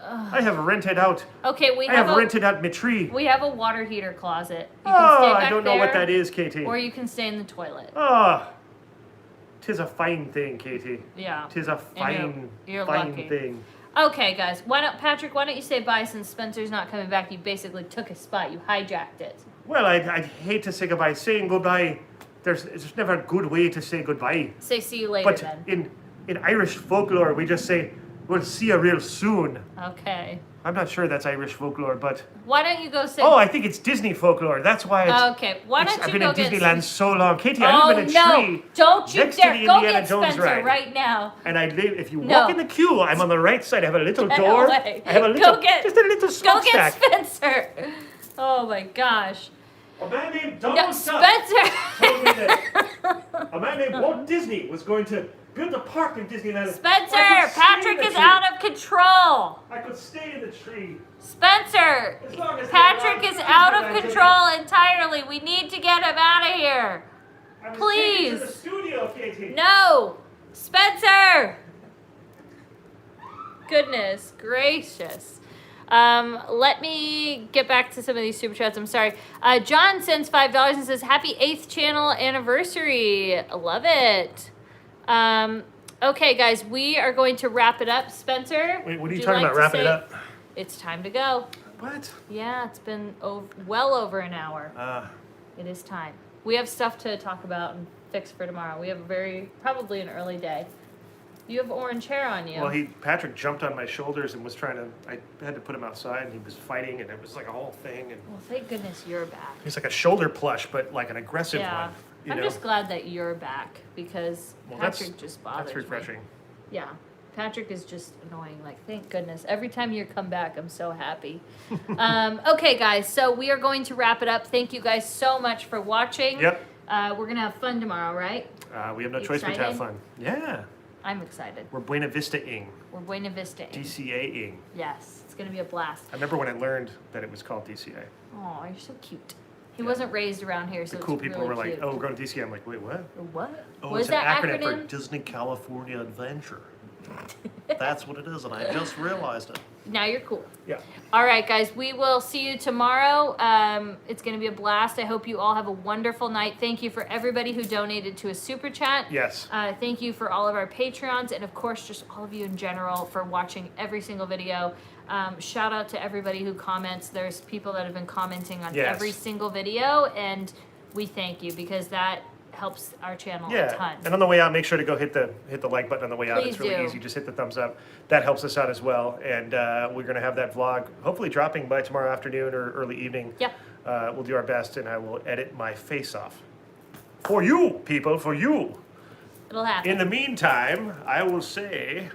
I have rented out. Okay, we I have have a rented out my tree. we have a water heater closet. You can Oh, stay back I don't know what there, that is, Katie. Or you can stay in the toilet. Oh, 'tis a fine thing, Katie. Yeah. 'Tis a you're fine lucky. thing. Okay, guys. Patrick? Why don't you say bye since Spencer's not coming back? You basically took his spot. You hijacked it. Well, I'd hate to say goodbye. Saying goodbye, there's never a good way to say goodbye. Say see you later But then. in Irish folklore, we just say, we'll see you real soon. Okay. I'm not sure that's Irish folklore, but... Why don't you go say? Oh, I think it's Disney folklore. That's why it's... Okay. Why don't I've you been go in get? Disneyland so long. Katie, I Oh live in a no! tree. Don't you next to dare the go Indiana get Jones Spencer ride. right now. And if you No. walk in the queue, I'm on the right side. I have a little Get door. away. I have a little, Go get- just a little Go smokestack. get Spencer. Oh my gosh. A man named No, Donald Duck Spencer. told me that a man named Walt Disney was going to build a park in Disneyland. Spencer, I could stay in Patrick the is tree. out of control. I could stay in the tree. Spencer, As long as Patrick they is allow out Disneyland of to control entirely. We need to get him out of here. I was Please. taken to the studio, Katie. No, Spencer. Goodness gracious. Let me get back to some of these super chats. I'm sorry. John sends $5 and says, "Happy 8th channel anniversary." Love it. Okay, guys, we are going to wrap it up. Spencer, Wait, what are would you talking like about? to Wrapping it say- up? It's time to go. What? Yeah, it's been well over an hour. It is time. We have stuff to talk about and fix for tomorrow. We have probably an early day. You have orange hair on you. Well, Patrick jumped on my shoulders and was trying to. I had to put him outside, and he was fighting, and it was like a whole thing. And Well, thank goodness you're back. he's like a shoulder plush, but like an aggressive Yeah. one. You I'm know? just glad that you're back because Well, Patrick just bothers That's refreshing. me. Yeah. Patrick is just annoying. Like, thank goodness. Every time you come back, I'm so happy. Okay, guys. So we are going to wrap it up. Thank you guys so much for watching. Yep. We're going to have fun tomorrow, right? We have no choice but to have Excited? fun. Yeah. I'm excited. We're Buena Vista-ing. We're Buena Vista. DCA-ing. Yes. It's going to be a blast. I remember when I learned that it was called DCA. Oh, you're so cute. He Yeah. wasn't raised around here, so The it's cool people really were like, cute. "Oh, we're going to DCA." I'm like, "Wait, what?" What? Oh, What it's is that an acronym for acronym? Disney California Adventure. That's what it is, and I just realized it. Now you're cool. Yeah. All right, guys, we will see you tomorrow. It's going to be a blast. I hope you all have a wonderful night. Thank you for everybody who donated to a super chat. Yes. Thank you for all of our Patreons and, of course, just all of you in general for watching every single video. Shout out to everybody who comments. There's people that have been commenting on Yes. every single video, and we thank you because that helps our channel a Yeah. ton. And on the way out, make sure to go hit the like button on the way out. Please It's really do. easy. Just hit the thumbs up. That helps us out as well. And we're going to have that vlog hopefully dropping by tomorrow afternoon or early evening. Yep. We'll do our best, and I will edit my face off. For you, people, for you. It'll happen. In the meantime, I will say...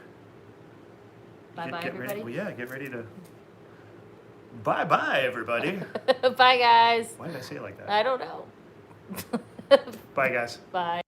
Bye-bye, get ready. everybody. Well, yeah, get ready to... Bye-bye, everybody. Bye, guys. Why did I say it like that? I don't know. Bye, guys. Bye.